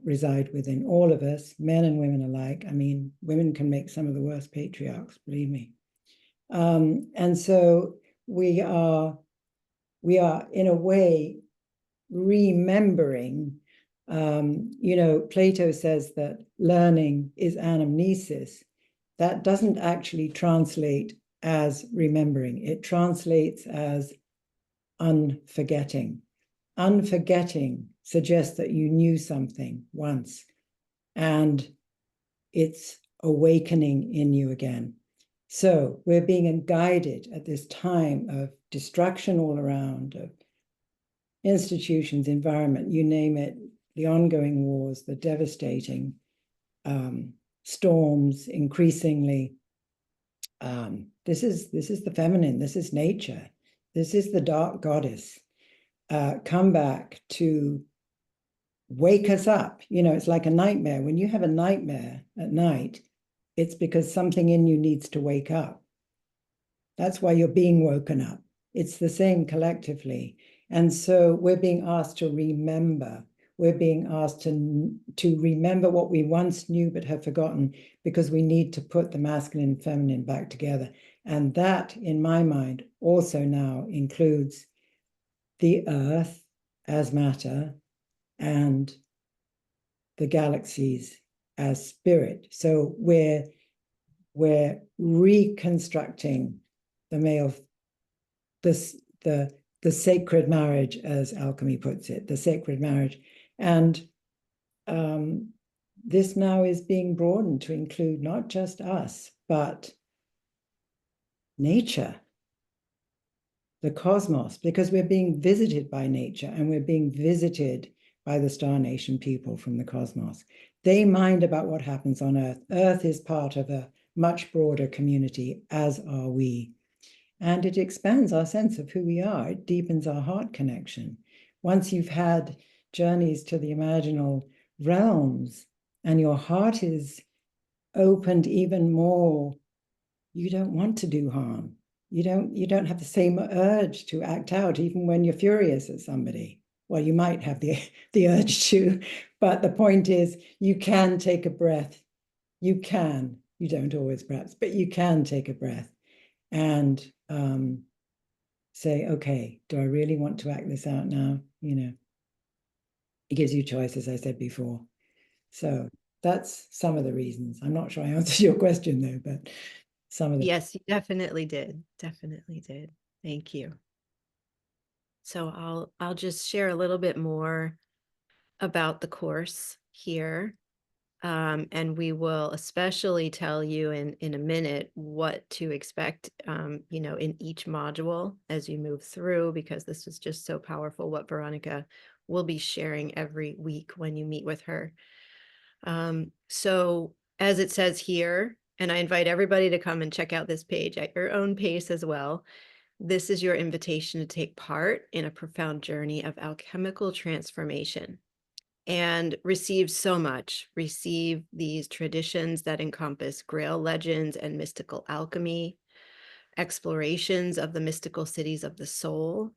reside within all of us, men and women alike. I mean, women can make some of the worst patriarchs, believe me. And so we are in a way remembering. Plato says that learning is anamnesis. That doesn't actually translate as remembering. It translates as unforgetting. Unforgetting suggests that you knew something once and it's awakening in you again. So we're being guided at this time of destruction all around, of institutions, environment, you name it, the ongoing wars, the devastating storms, increasingly. This is the feminine, this is nature, this is the dark goddess. Come back to wake us up. You know, it's like a nightmare. When you have a nightmare at night, it's because something in you needs to wake up. That's why you're being woken up. It's the same collectively. And so we're being asked to remember. We're being asked to remember what we once knew but have forgotten, because we need to put the masculine and feminine back together. And that, in my mind, also now includes the earth as matter and the galaxies as spirit. So we're reconstructing the male, the sacred marriage, as alchemy puts it, the sacred marriage. And this now is being broadened to include not just us, but nature, the cosmos, because we're being visited by nature, and we're being visited by the Star Nation people from the cosmos. They mind about what happens on Earth. Earth is part of a much broader community, as are we. And it expands our sense of who we are. It deepens our heart connection. Once you've had journeys to the imaginal realms and your heart is opened even more, you don't want to do harm. You don't have the same urge to act out, even when you're furious at somebody. Well, you might have the urge to, but the point is, you can take a breath. You don't always perhaps, but you can take a breath and say, okay, do I really want to act this out now? You know, it gives you choice, as I said before. So that's some of the reasons. I'm not sure I answered your question though, but some of the. Yes, you definitely did. Definitely did. Thank you. So I'll just share a little bit more about the course here. And we will especially tell you in a minute what to expect, you know, in each module as you move through, because this was just so powerful what Veronica will be sharing every week when you meet with her. So as it says here, and I invite everybody to come and check out this page at your own pace as well. This is your invitation to take part in a profound journey of alchemical transformation and receive so much. Receive these traditions that encompass Grail legends and mystical alchemy, explorations of the mystical cities of the soul,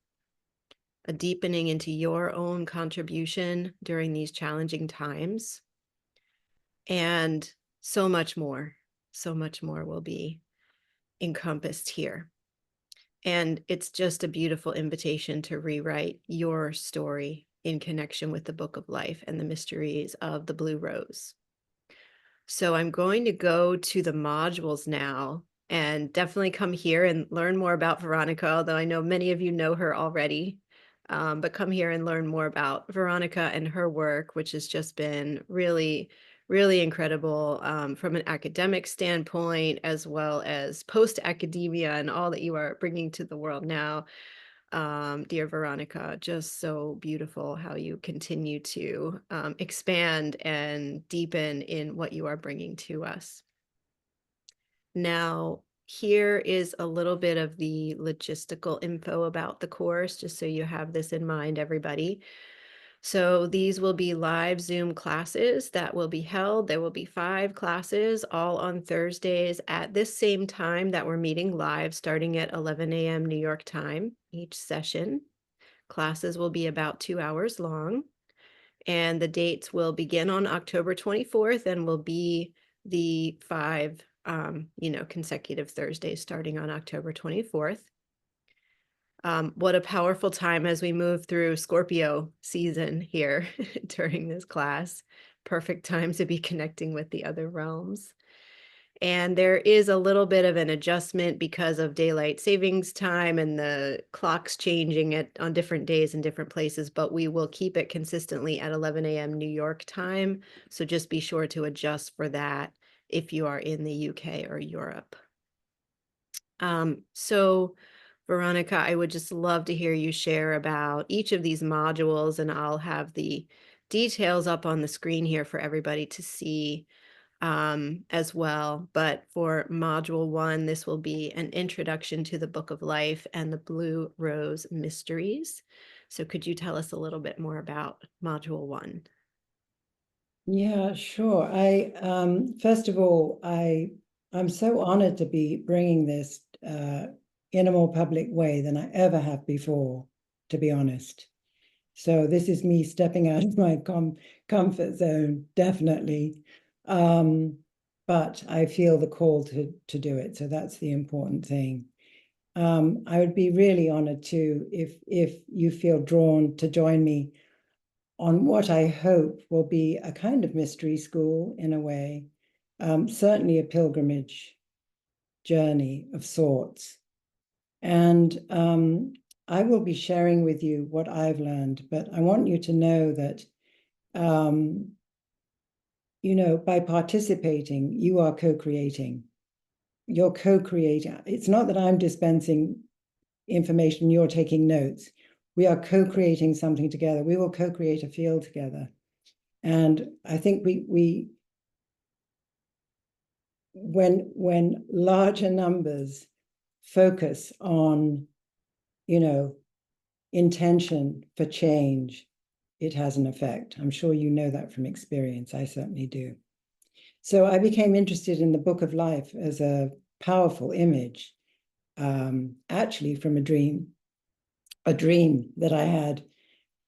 a deepening into your own contribution during these challenging times, and so much more. So much more will be encompassed here. And it's just a beautiful invitation to rewrite your story in connection with the Book of Life and the mysteries of the Blue Rose. So I'm going to go to the modules now, and definitely come here and learn more about Veronica, although I know many of you know her already. But come here and learn more about Veronica and her work, which has just been really, really incredible from an academic standpoint, as well as post-academia and all that you are bringing to the world now. Dear Veronica, just so beautiful how you continue to expand and deepen in what you are bringing to us. Now, here is a little bit of the logistical info about the course, just so you have this in mind, everybody. So these will be live Zoom classes that will be held. There will be 5 classes, all on Thursdays at this same time that we're meeting live, starting at 11 a.m. New York time, each session. Classes will be about 2 hours long, and the dates will begin on October 24th and will be the 5 consecutive Thursdays starting on October 24th. What a powerful time as we move through Scorpio season here during this class. Perfect time to be connecting with the other realms. And there is a little bit of an adjustment because of daylight savings time and the clocks changing on different days in different places, but we will keep it consistently at 11 a.m. New York time. So just be sure to adjust for that if you are in the UK or Europe. So Veronica, I would just love to hear you share about each of these modules, and I'll have the details up on the screen here for everybody to see as well. But for module 1, this will be an introduction to the Book of Life and the Blue Rose Mysteries. So could you tell us a little bit more about module 1? Yeah, sure. First of all, I'm so honored to be bringing this in a more public way than I ever have before, to be honest. So this is me stepping out of my comfort zone, definitely. But I feel the call to do it. So that's the important thing. I would be really honored too if you feel drawn to join me on what I hope will be a kind of mystery school in a way, certainly a pilgrimage journey of sorts. And I will be sharing with you what I've learned, but I want you to know that, by participating, you are co-creating. You're co-creating. It's not that I'm dispensing information, you're taking notes. We are co-creating something together. We will co-create a field together. And I think when larger numbers focus on, intention for change, it has an effect. I'm sure you know that from experience. I certainly do. So I became interested in the Book of Life as a powerful image, actually from a dream that I had.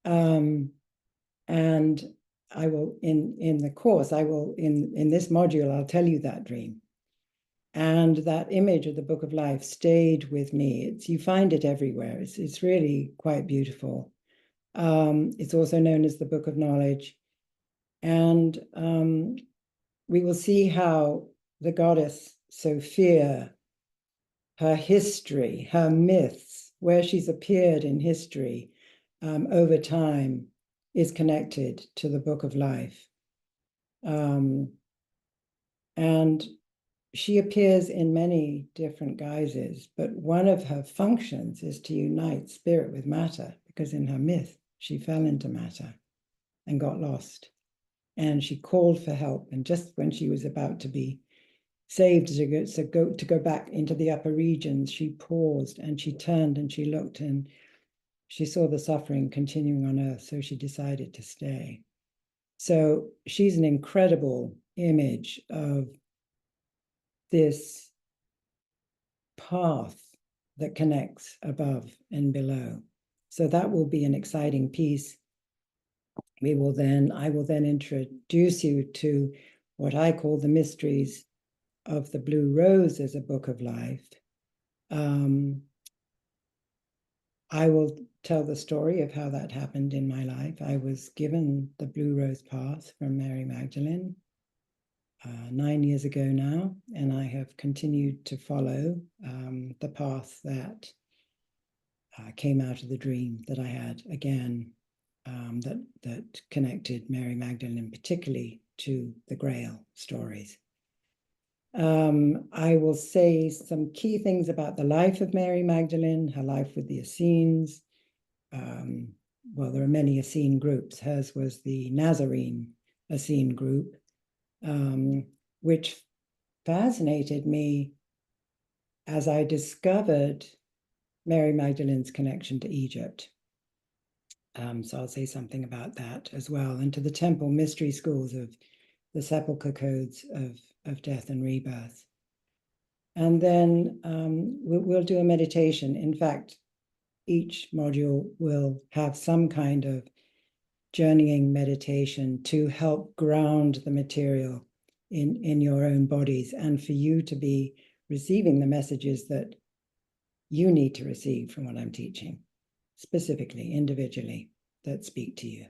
And I will, in the course, in this module, I'll tell you that dream. And that image of the Book of Life stayed with me. You find it everywhere. It's really quite beautiful. It's also known as the Book of Knowledge. And we will see how the goddess Sophia, her history, her myths, where she's appeared in history over time, is connected to the Book of Life. And she appears in many different guises, but one of her functions is to unite spirit with matter, because in her myth, she fell into matter and got lost. And she called for help. And just when she was about to be saved to go back into the upper regions, she paused and she turned and she looked and she saw the suffering continuing on earth. So she decided to stay. So she's an incredible image of this path that connects above and below. So that will be an exciting piece. I will then introduce you to what I call the mysteries of the Blue Rose as a Book of Life. I will tell the story of how that happened in my life. I was given the Blue Rose path from Mary Magdalene 9 years ago now, and I have continued to follow the path that came out of the dream that I had again, that connected Mary Magdalene particularly to the Grail stories. I will say some key things about the life of Mary Magdalene, her life with the Essenes. Well, there are many Essene groups. Hers was the Nazarene Essene group, which fascinated me as I discovered Mary Magdalene's connection to Egypt. So I'll say something about that as well, and to the temple mystery schools of the sepulchre codes of death and rebirth. And then we'll do a meditation. In fact, each module will have some kind of journeying meditation to help ground the material in your own bodies, and for you to be receiving the messages that you need to receive from what I'm teaching, specifically, individually, that speak to you.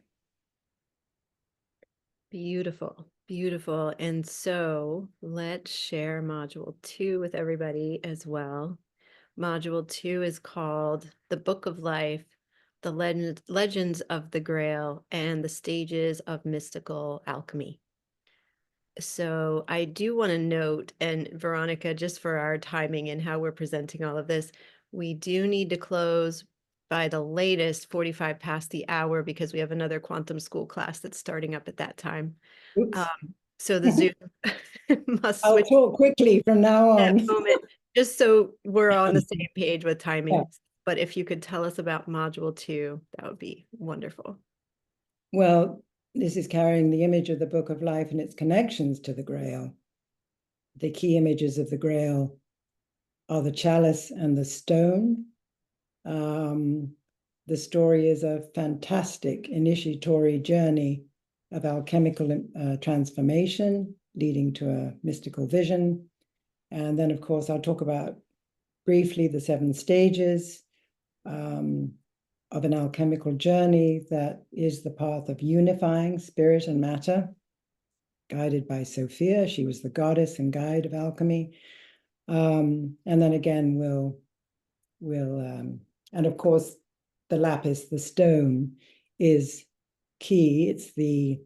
Beautiful, beautiful. And so let's share module 2 with everybody as well. Module 2 is called The Book of Life, the Legends of the Grail, and the Stages of Mystical Alchemy. So I do want to note, and Veronica, just for our timing and how we're presenting all of this, we do need to close by the latest 45 past the hour because we have another quantum school class that's starting up at that time. Oops. So the Zoom must I'll switch talk quickly from now that on. moment, just so we're on the same page with timing. Yeah. But if you could tell us about module 2, that would be wonderful. Well, this is carrying the image of the Book of Life and its connections to the Grail. The key images of the Grail are the chalice and the stone. The story is a fantastic initiatory journey of alchemical transformation, leading to a mystical vision. And then, of course, I'll talk about briefly the 7 stages of an alchemical journey that is the path of unifying spirit and matter, guided by Sophia. She was the goddess and guide of alchemy. And then again, and of course, the lapis, the stone, is key. It's the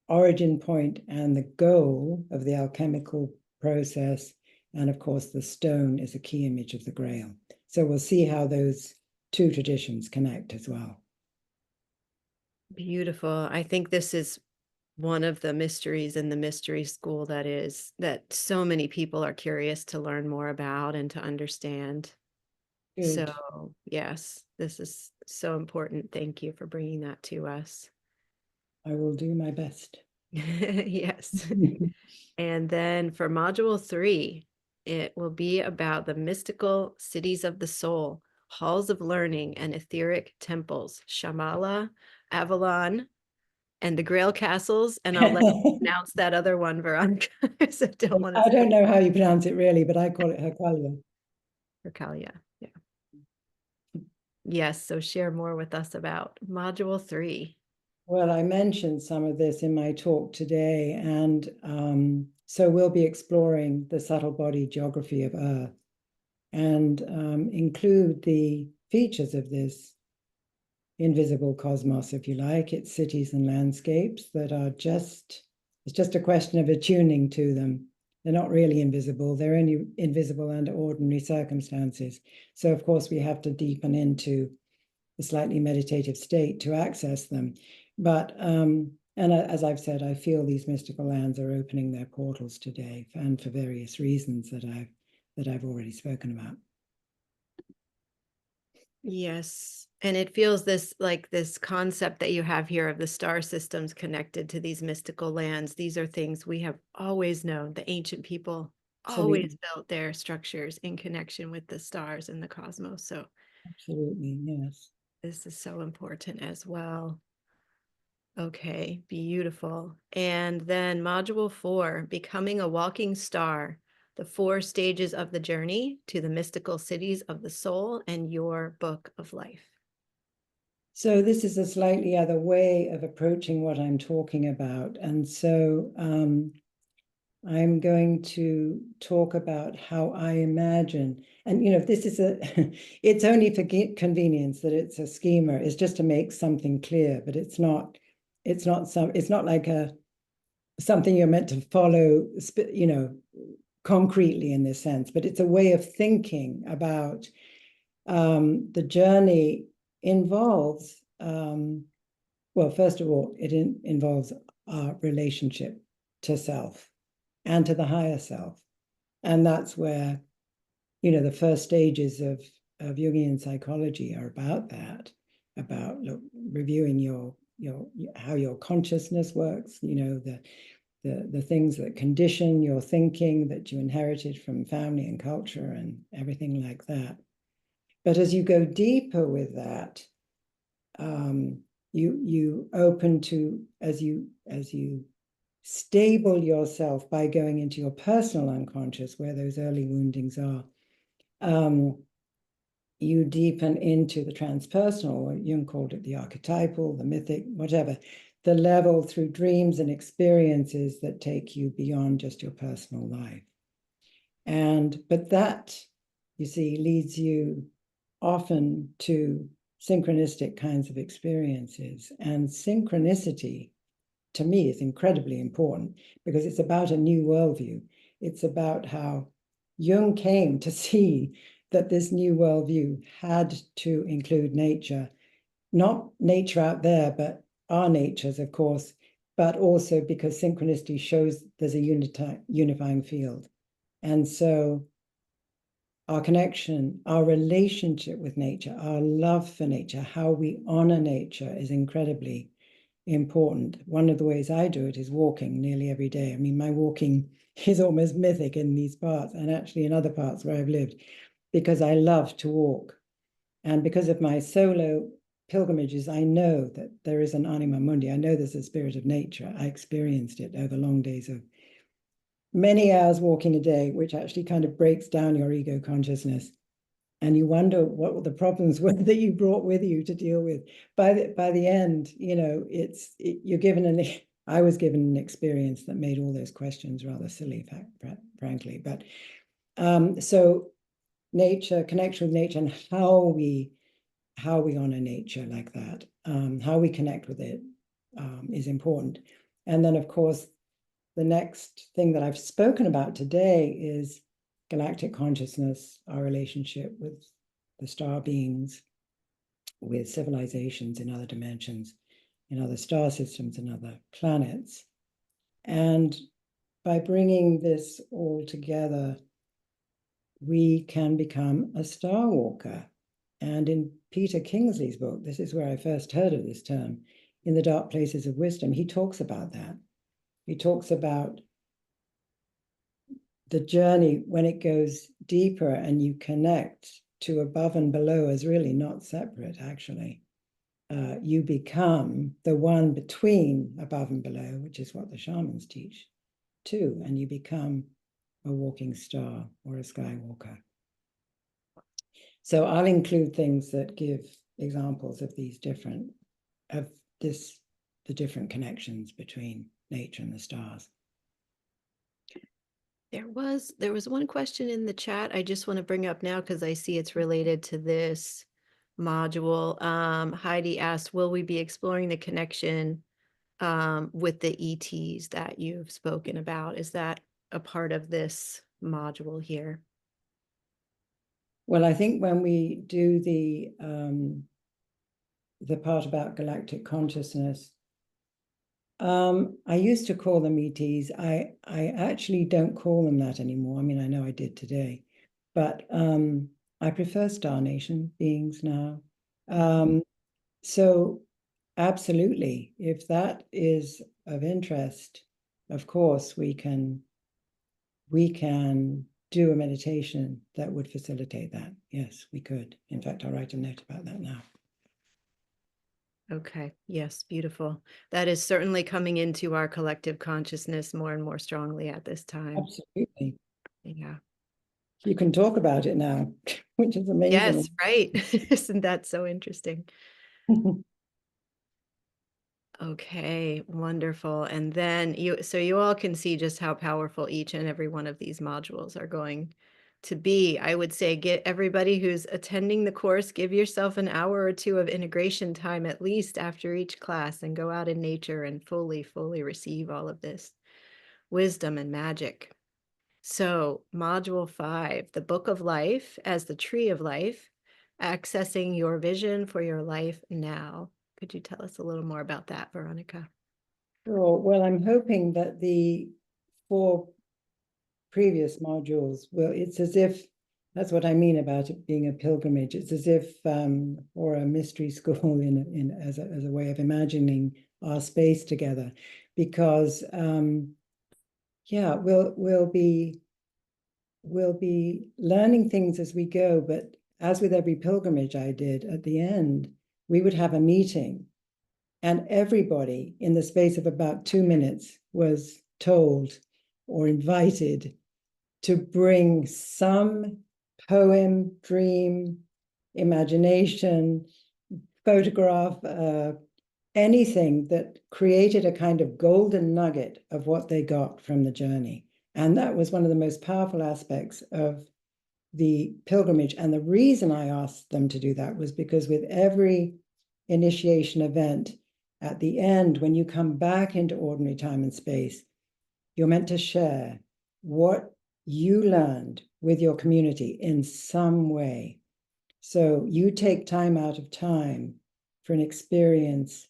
origin point and the goal of the alchemical process. And of course, the stone is a key image of the Grail. So we'll see how those 2 traditions connect as well. Beautiful. I think this is one of the mysteries in the mystery school that so many people are curious to learn more about and to understand. Good. So yes, this is so important. Thank you for bringing that to us. I will do my best. Yes. And then for module 3, it will be about the mystical cities of the soul, halls of learning and etheric temples, Shambhala, Avalon, and the Grail castles. And I'll let you pronounce that other one, Veronica. So I don't know how you pronounce it really, but I call it Hercalia. Hercalia, yeah. Yes, so share more with us about module 3. Well, I mentioned some of this in my talk today, and so we'll be exploring the subtle body geography of Earth and include the features of this invisible cosmos, if you like, its cities and landscapes that are it's just a question of attuning to them. They're not really invisible. They're only invisible under ordinary circumstances. So, of course, we have to deepen into a slightly meditative state to access them. But, and as I've said, I feel these mystical lands are opening their portals today, and for various reasons that I've already spoken about. Yes. And it feels like this concept that you have here of the star systems connected to these mystical lands. These are things we have always known. The ancient people always built their structures in connection with the stars and the cosmos. So absolutely, yes. This is so important as well. Okay, beautiful. And then module 4, becoming a walking star, the 4 stages of the journey to the mystical cities of the soul and your book of life. So this is a slightly other way of approaching what I'm talking about. And so I'm going to talk about how I imagine, and this is it's only for convenience that it's a schema. It's just to make something clear, but it's not like something you're meant to follow, concretely in this sense, but it's a way of thinking about the journey involves, well, first of all, it involves our relationship to self and to the higher self. And that's where, the first stages of Jungian psychology are about that, about reviewing how your consciousness works, the things that condition your thinking that you inherited from family and culture and everything like that. But as you go deeper with that, you open to, as you stable yourself by going into your personal unconscious, where those early woundings are, you deepen into the transpersonal, or Jung called it the archetypal, the mythic, whatever, the level through dreams and experiences that take you beyond just your personal life. But that, you see, leads you often to synchronistic kinds of experiences. And synchronicity, to me, is incredibly important because it's about a new worldview. It's about how Jung came to see that this new worldview had to include nature, not nature out there, but our natures, of course, but also because synchronicity shows there's a unifying field. And so our connection, our relationship with nature, our love for nature, how we honor nature is incredibly important. One of the ways I do it is walking nearly every day. I mean, my walking is almost mythic in these parts and actually in other parts where I've lived, because I love to walk. And because of my solo pilgrimages, I know that there is an anima mundi. I know there's a spirit of nature. I experienced it over long days of many hours walking a day, which actually kind of breaks down your ego consciousness. And you wonder what the problems were that you brought with you to deal with. By the end, you know, you're given I was given an experience that made all those questions rather silly, frankly. But so nature, connection with nature, and how we honor nature like that, how we connect with it is important. And then, of course, the next thing that I've spoken about today is galactic consciousness, our relationship with the star beings, with civilizations in other dimensions, in other star systems, and other planets. And by bringing this all together, we can become a star walker. And in Peter Kingsley's book, this is where I first heard of this term, In the Dark Places of Wisdom, he talks about that. He talks about the journey when it goes deeper and you connect to above and below as really not separate, actually. You become the one between above and below, which is what the shamans teach too, and you become a walking star or a skywalker. So I'll include things that give examples of these different, the different connections between nature and the stars. There was one question in the chat I just want to bring up now because I see it's related to this module. Heidi asked, will we be exploring the connection with the ETs that you've spoken about? Is that a part of this module here? Well, I think when we do the part about galactic consciousness, I used to call them ETs. I actually don't call them that anymore. I mean, I know I did today, but I prefer Star Nation beings now. So absolutely, if that is of interest, of course, we can do a meditation that would facilitate that. Yes, we could. In fact, I'll write a note about that now. Okay. Yes. Beautiful. That is certainly coming into our collective consciousness more and more strongly at this time. Absolutely. Yeah. You can talk about it now, which is amazing. Yes. Right. Isn't that so interesting? Okay, wonderful. And then you all can see just how powerful each and every one of these modules are going to be. I would say get everybody who's attending the course, give yourself an hour or two of integration time at least after each class and go out in nature and fully receive all of this wisdom and magic. So module 5, the Book of Life as the Tree of Life, accessing your vision for your life now. Could you tell us a little more about that, Veronica? Sure. Well, I'm hoping that the 4 previous modules will, it's as if, that's what I mean about it being a pilgrimage. It's as if, or a mystery school as a way of imagining our space together, because yeah, we'll be learning things as we go, but as with every pilgrimage I did, at the end, we would have a meeting, and everybody in the space of about 2 minutes was told or invited to bring some poem, dream, imagination, photograph, anything that created a kind of golden nugget of what they got from the journey. And that was one of the most powerful aspects of the pilgrimage. And the reason I asked them to do that was because with every initiation event, at the end, when you come back into ordinary time and space, you're meant to share what you learned with your community in some way. So you take time out of time for an experience,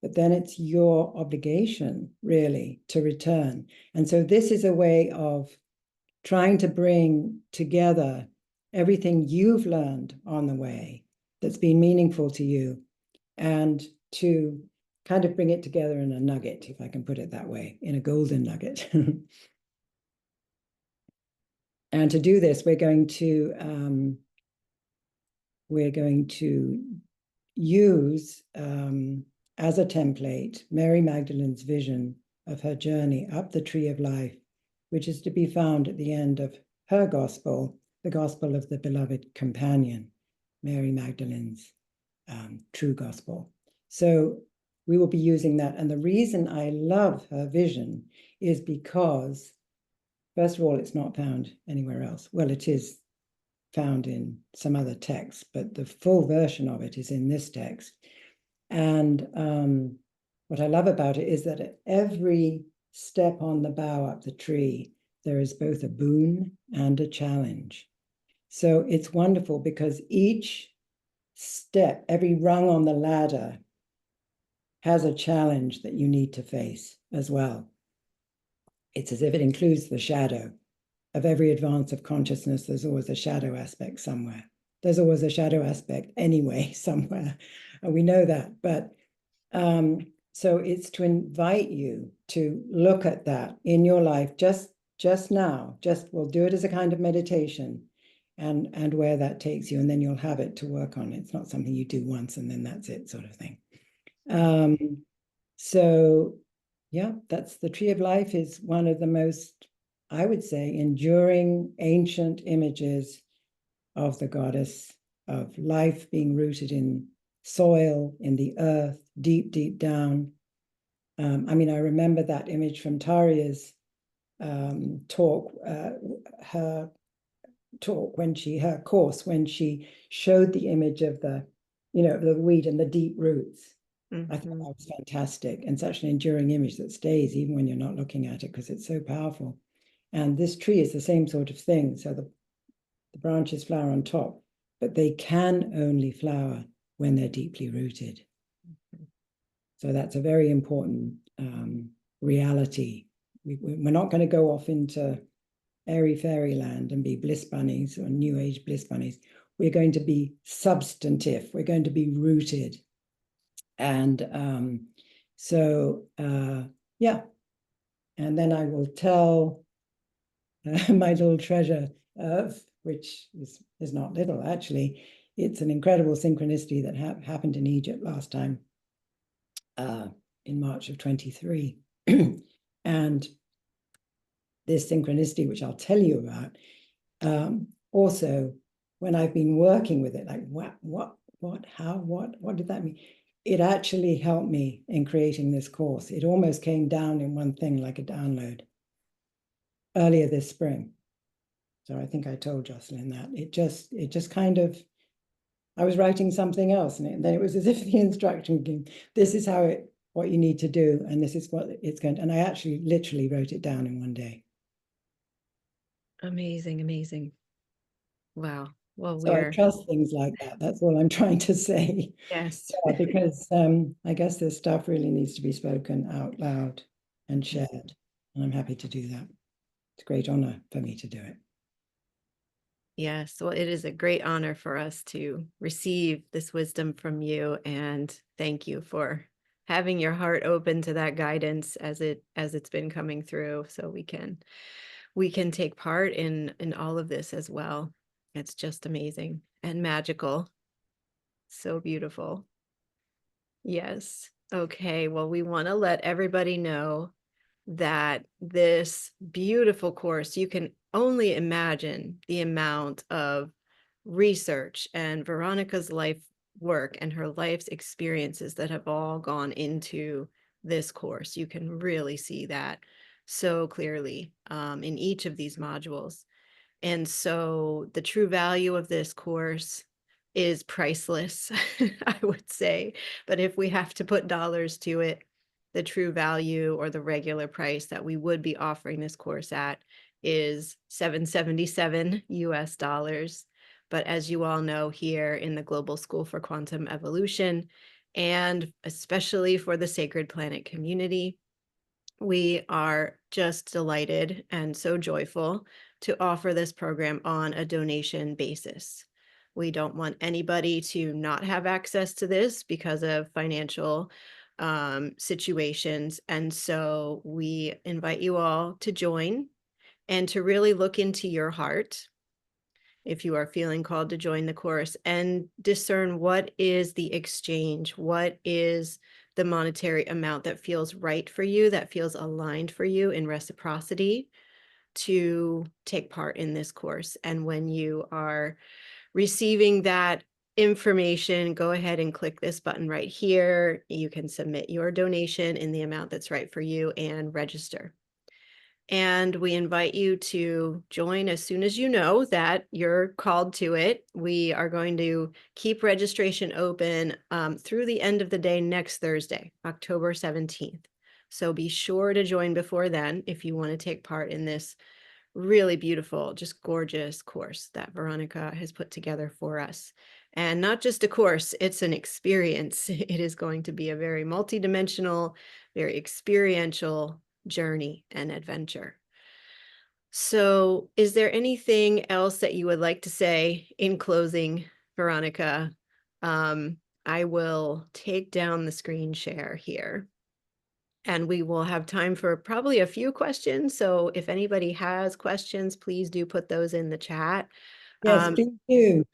but then it's your obligation really to return. And so this is a way of trying to bring together everything you've learned on the way that's been meaningful to you, and to kind of bring it together in a nugget, if I can put it that way, in a golden nugget. And to do this, we're going to use as a template Mary Magdalene's vision of her journey up the tree of life, which is to be found at the end of her gospel, the gospel of the beloved companion, Mary Magdalene's true gospel. So we will be using that. And the reason I love her vision is because, first of all, it's not found anywhere else. Well, it is found in some other texts, but the full version of it is in this text. And what I love about it is that at every step on the bough up the tree, there is both a boon and a challenge. So it's wonderful because each step, every rung on the ladder, has a challenge that you need to face as well. It's as if it includes the shadow. Of every advance of consciousness, there's always a shadow aspect somewhere. There's always a shadow aspect anyway somewhere, and we know that. But so it's to invite you to look at that in your life just now. We'll do it as a kind of meditation, and where that takes you, and then you'll have it to work on. It's not something you do once and then that's it, sort of thing. So yeah, that's the Tree of Life is one of the most, I would say, enduring ancient images of the goddess of life being rooted in soil, in the earth, deep, deep down. I mean, I remember that image from Taria's talk, her course, when she showed the image of the, the weed and the deep roots. I thought that was fantastic, and such an enduring image that stays even when you're not looking at it, because it's so powerful. And this tree is the same sort of thing. So the branches flower on top, but they can only flower when they're deeply rooted. So that's a very important reality. We're not going to go off into airy fairyland and be bliss bunnies or new age bliss bunnies. We're going to be substantive. We're going to be rooted. And yeah. And then I will tell my little treasure, which is not little, actually. It's an incredible synchronicity that happened in Egypt last time, in March of 23. And this synchronicity, which I'll tell you about, also, when I've been working with it, like what did that mean? It actually helped me in creating this course. It almost came down in one thing, like a download, earlier this spring. So I think I told Jocelyn that. It just kind of, I was writing something else, and then it was as if the instruction came, this is what you need to do, and this is what it's going to, and I actually literally wrote it down in one day. Amazing, amazing. Wow. Well, so I trust things like that. That's all I'm trying to say. Yes. Because I guess this stuff really needs to be spoken out loud and shared, and I'm happy to do that. It's a great honor for me to do it. Yes, well, it is a great honor for us to receive this wisdom from you, and thank you for having your heart open to that guidance as it's been coming through, so we can take part in all of this as well. It's just amazing and magical. So beautiful. Yes. Okay, well, we want to let everybody know that this beautiful course, you can only imagine the amount of research and Veronica's life work and her life's experiences that have all gone into this course. You can really see that so clearly in each of these modules. And so the true value of this course is priceless, I would say. But if we have to put dollars to it, the true value or the regular price that we would be offering this course at is $777 US. But as you all know, here in the Global School for Quantum Evolution, and especially for the Sacred Planet community, we are just delighted and so joyful to offer this program on a donation basis. We don't want anybody to not have access to this because of financial situations. And so we invite you all to join and to really look into your heart if you are feeling called to join the course and discern what is the exchange, what is the monetary amount that feels right for you, that feels aligned for you in reciprocity to take part in this course. And when you are receiving that information, go ahead and click this button right here. You can submit your donation in the amount that's right for you and register. And we invite you to join as soon as you know that you're called to it. We are going to keep registration open through the end of the day next Thursday, October 17th. So be sure to join before then if you want to take part in this really beautiful, just gorgeous course that Veronica has put together for us. And not just a course, it's an experience. It is going to be a very multidimensional, very experiential journey and adventure. So, is there anything else that you would like to say in closing, Veronica? I will take down the screen share here. And we will have time for probably a few questions. So if anybody has questions, please do put those in the chat. Yes, please do.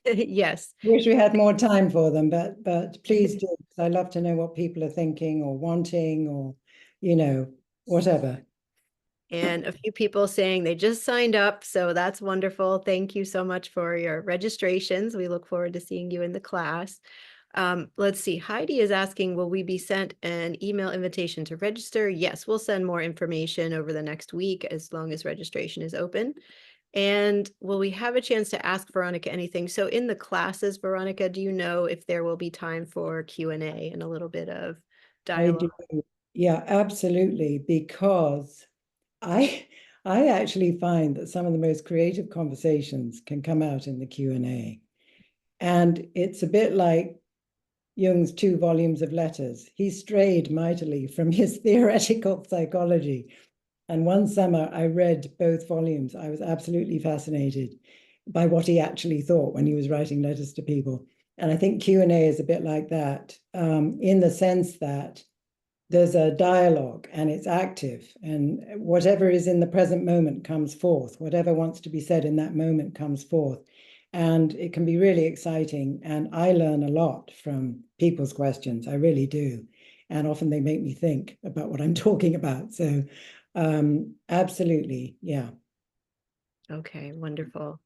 Yes. Wish we had more time for them, but please do, because I love to know what people are thinking or wanting or, whatever. And a few people saying they just signed up. So that's wonderful. Thank you so much for your registrations. We look forward to seeing you in the class. Let's see. Heidi is asking, will we be sent an email invitation to register? Yes, we'll send more information over the next week as long as registration is open. And will we have a chance to ask Veronica anything? So in the classes, Veronica, do you know if there will be time for Q&A and a little bit of dialogue? I do. Yeah, absolutely. Because I actually find that some of the most creative conversations can come out in the Q&A. And it's a bit like Jung's 2 volumes of letters. He strayed mightily from his theoretical psychology. And one summer I read both volumes. I was absolutely fascinated by what he actually thought when he was writing letters to people. And I think Q&A is a bit like that, in the sense that there's a dialogue and it's active, and whatever is in the present moment comes forth. Whatever wants to be said in that moment comes forth. And it can be really exciting. And I learn a lot from people's questions. I really do. And often they make me think about what I'm talking about. So absolutely, yeah. Okay, wonderful.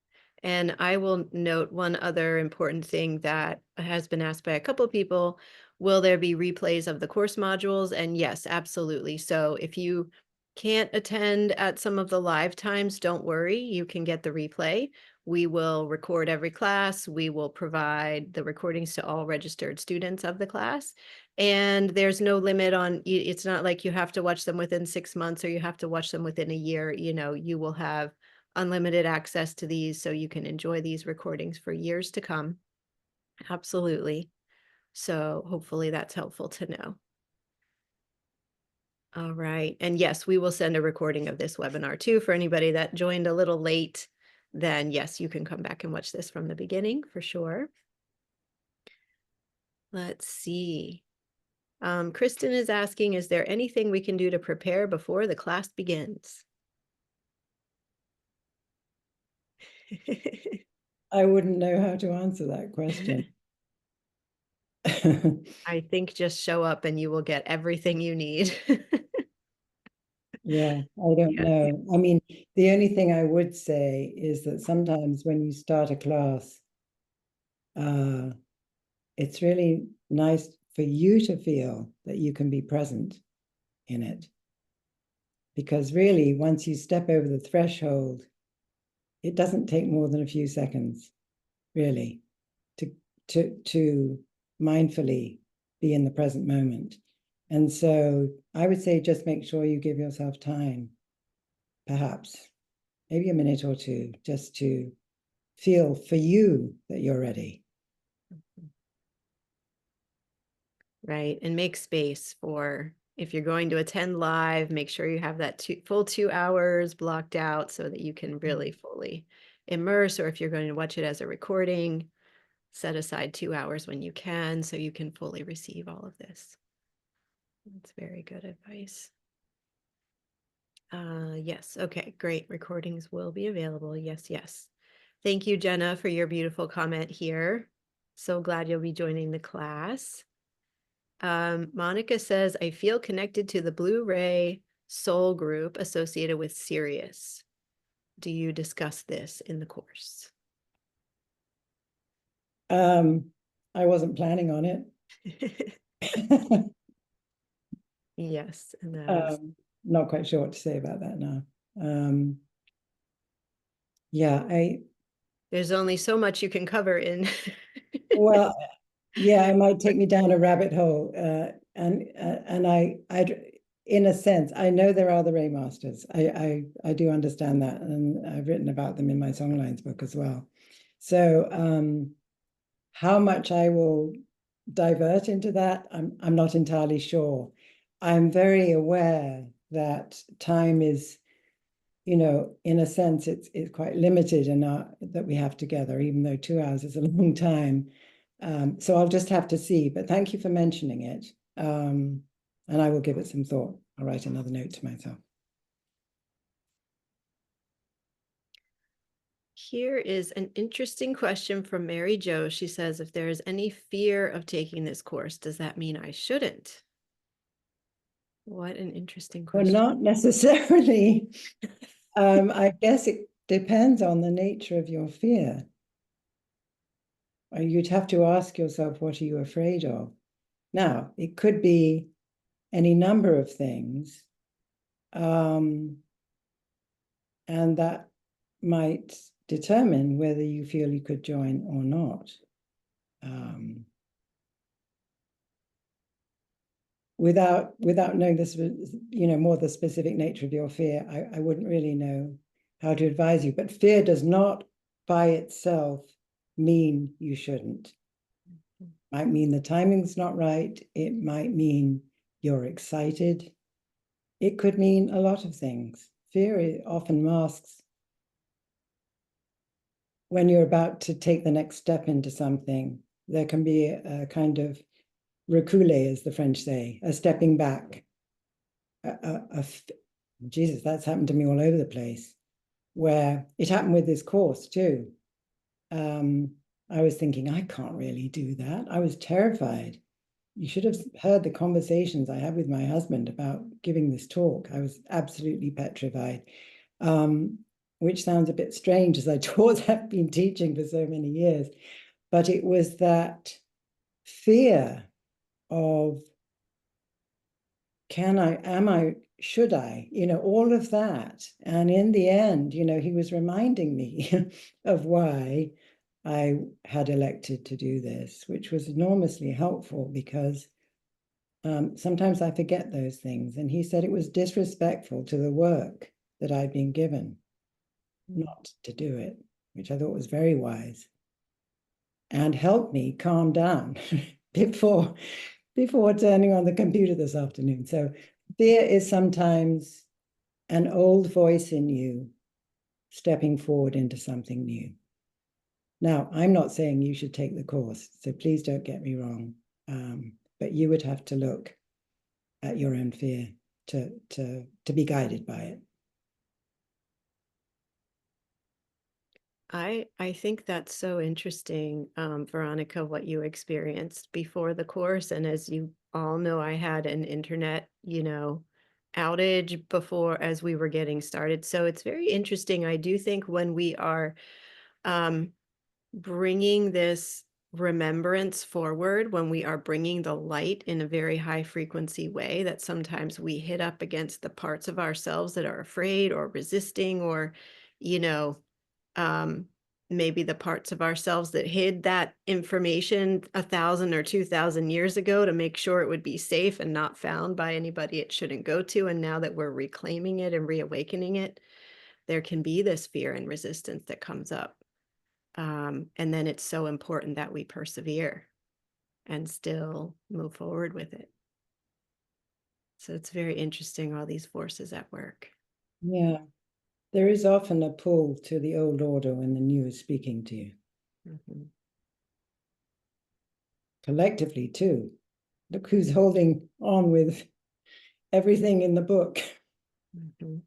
And I will note one other important thing that has been asked by a couple of people. Will there be replays of the course modules? And yes, absolutely. So if you can't attend at some of the live times, don't worry, you can get the replay. We will record every class. We will provide the recordings to all registered students of the class. And there's no limit on, it's not like you have to watch them within 6 months or you have to watch them within a year. You will have unlimited access to these so you can enjoy these recordings for years to come. Absolutely. So hopefully that's helpful to know. All right. And yes, we will send a recording of this webinar too for anybody that joined a little late. Then yes, you can come back and watch this from the beginning for sure. Let's see. Kristen is asking, is there anything we can do to prepare before the class begins? I wouldn't know how to answer that question. I think just show up and you will get everything you need. Yeah, I don't Yes. know. I mean, the only thing I would say is that sometimes when you start a class, it's really nice for you to feel that you can be present in it. Because really, once you step over the threshold, it doesn't take more than a few seconds, really, to mindfully be in the present moment. And so I would say just make sure you give yourself time perhaps, maybe a minute or two, just to feel for you that you're ready. Right. And make space for, if you're going to attend live, make sure you have that full 2 hours blocked out so that you can really fully immerse. Or if you're going to watch it as a recording, set aside 2 hours when you can so you can fully receive all of this. That's very good advice. Yes. Okay, great. Recordings will be available. Yes, yes. Thank you, Jenna, for your beautiful comment here. So glad you'll be joining the class. Monica says, I feel connected to the Blu-ray soul group associated with Sirius. Do you discuss this in the course? I wasn't planning on it. Yes, and that is... Not quite sure what to say about that now. Yeah, There's only so much you can cover in. well, yeah, it might take me down a rabbit hole. And I in a sense, I know there are the Ray Masters. I do understand that, and I've written about them in my Songlines book as well. So how much I will divert into that, I'm not entirely sure. I'm very aware that time is, in a sense, it's quite limited in that we have together, even though 2 hours is a long time. So I'll just have to see, but thank you for mentioning it. And I will give it some thought. I'll write another note to myself. Here is an interesting question from Mary Jo. She says, if there is any fear of taking this course, does that mean I shouldn't? What an interesting question. Well, not necessarily. I guess it depends on the nature of your fear. You'd have to ask yourself, what are you afraid of? Now, it could be any number of things. And that might determine whether you feel you could join or not. Without knowing this, more the specific nature of your fear, I wouldn't really know how to advise you. But fear does not by itself mean you shouldn't. It might mean the timing's not right. It might mean you're excited. It could mean a lot of things. Fear often masks when you're about to take the next step into something. There can be a kind of reculer, as the French say, a stepping back. Jesus, that's happened to me all over the place, where it happened with this course too. I was thinking, I can't really do that. I was terrified. You should have heard the conversations I had with my husband about giving this talk. I was absolutely petrified, which sounds a bit strange as I have been teaching for so many years. But it was that fear of, should I, all of that. And in the end, he was reminding me of why I had elected to do this, which was enormously helpful because sometimes I forget those things. And he said it was disrespectful to the work that I'd been given not to do it, which I thought was very wise and helped me calm down before turning on the computer this afternoon. So fear is sometimes an old voice in you stepping forward into something new. Now, I'm not saying you should take the course, so please don't get me wrong. But you would have to look at your own fear to be guided by it. I think that's so interesting, Veronica, what you experienced before the course. And as you all know, I had an internet, outage before as we were getting started. So it's very interesting. I do think when we are bringing this remembrance forward, when we are bringing the light in a very high frequency way, that sometimes we hit up against the parts of ourselves that are afraid or resisting, or, maybe the parts of ourselves that hid that information 1,000 or 2,000 years ago to make sure it would be safe and not found by anybody it shouldn't go to. And now that we're reclaiming it and reawakening it, there can be this fear and resistance that comes up. And then it's so important that we persevere and still move forward with it. So it's very interesting, all these forces at work. Yeah. There is often a pull to the old order when the new is speaking to you. Mm-hmm. Collectively, too. Look who's holding on with everything in the book. Mm-hmm.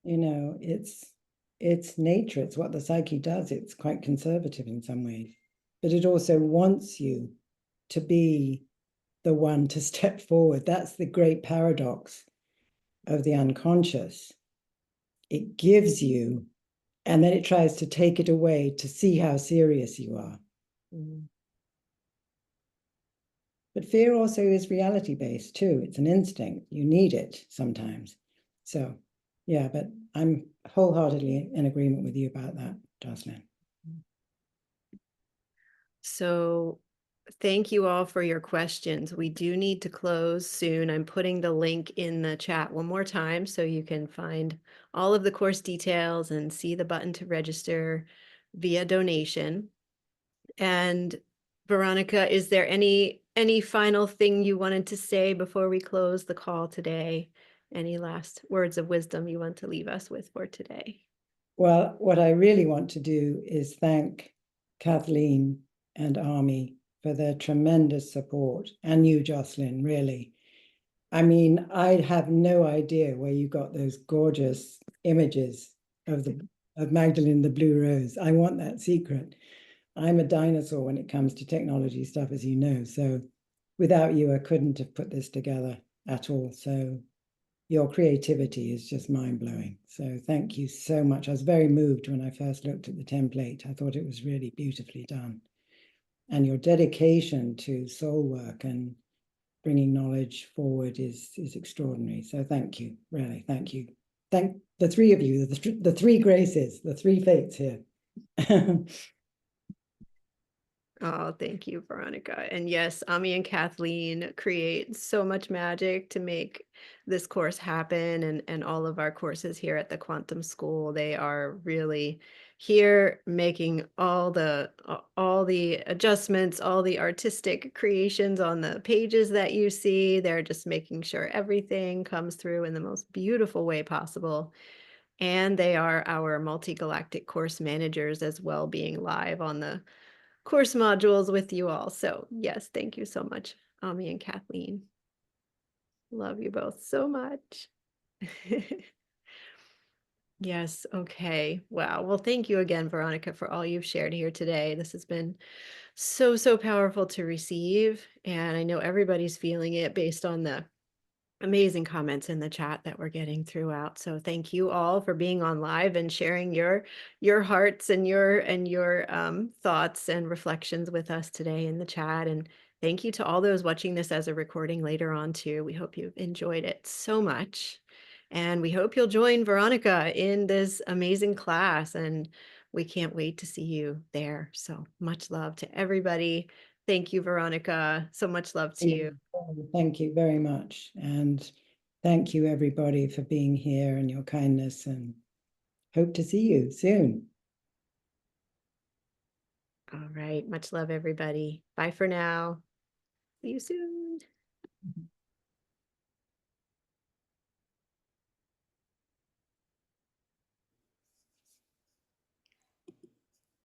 You know, it's nature. It's what the psyche does. It's quite conservative in some ways. But it also wants you to be the one to step forward. That's the great paradox of the unconscious. It gives you, and then it tries to take it away to see how serious you are. Mm-hmm. But fear also is reality-based too. It's an instinct. You need it sometimes. So, yeah, but I'm wholeheartedly in agreement with you about that, Jocelyn. So thank you all for your questions. We do need to close soon. I'm putting the link in the chat one more time so you can find all of the course details and see the button to register via donation. And Veronica, is there any final thing you wanted to say before we close the call today? Any last words of wisdom you want to leave us with for today? Well, what I really want to do is thank Kathleen and Army for their tremendous support, and you, Jocelyn, really. I mean, I have no idea where you got those gorgeous images of Magdalene the Blue Rose. I want that secret. I'm a dinosaur when it comes to technology stuff, as you know. So without you, I couldn't have put this together at all. So your creativity is just mind-blowing. So thank you so much. I was very moved when I first looked at the template. I thought it was really beautifully done. And your dedication to soul work and bringing knowledge forward is extraordinary. So thank you, really, thank you. Thank the three of you, the three graces, the three fates here. Oh, thank you, Veronica. And yes, Ami and Kathleen create so much magic to make this course happen, and all of our courses here at the Quantum School. They are really here making all the adjustments, all the artistic creations on the pages that you see. They're just making sure everything comes through in the most beautiful way possible. And they are our multi-galactic course managers as well, being live on the course modules with you all. So yes, thank you so much, Ami and Kathleen. Love you both so much. Yes, okay. Wow. Well, thank you again, Veronica, for all you've shared here today. This has been so powerful to receive. And I know everybody's feeling it based on the amazing comments in the chat that we're getting throughout. So thank you all for being on live and sharing your hearts and your thoughts and reflections with us today in the chat. And thank you to all those watching this as a recording later on too. We hope you've enjoyed it so much. And we hope you'll join Veronica in this amazing class. And we can't wait to see you there. So much love to everybody. Thank you, Veronica. So much love to you. Thank you very much. And thank you, everybody, for being here and your kindness, and hope to see you soon. All right. Much love, everybody. Bye for now. See you soon.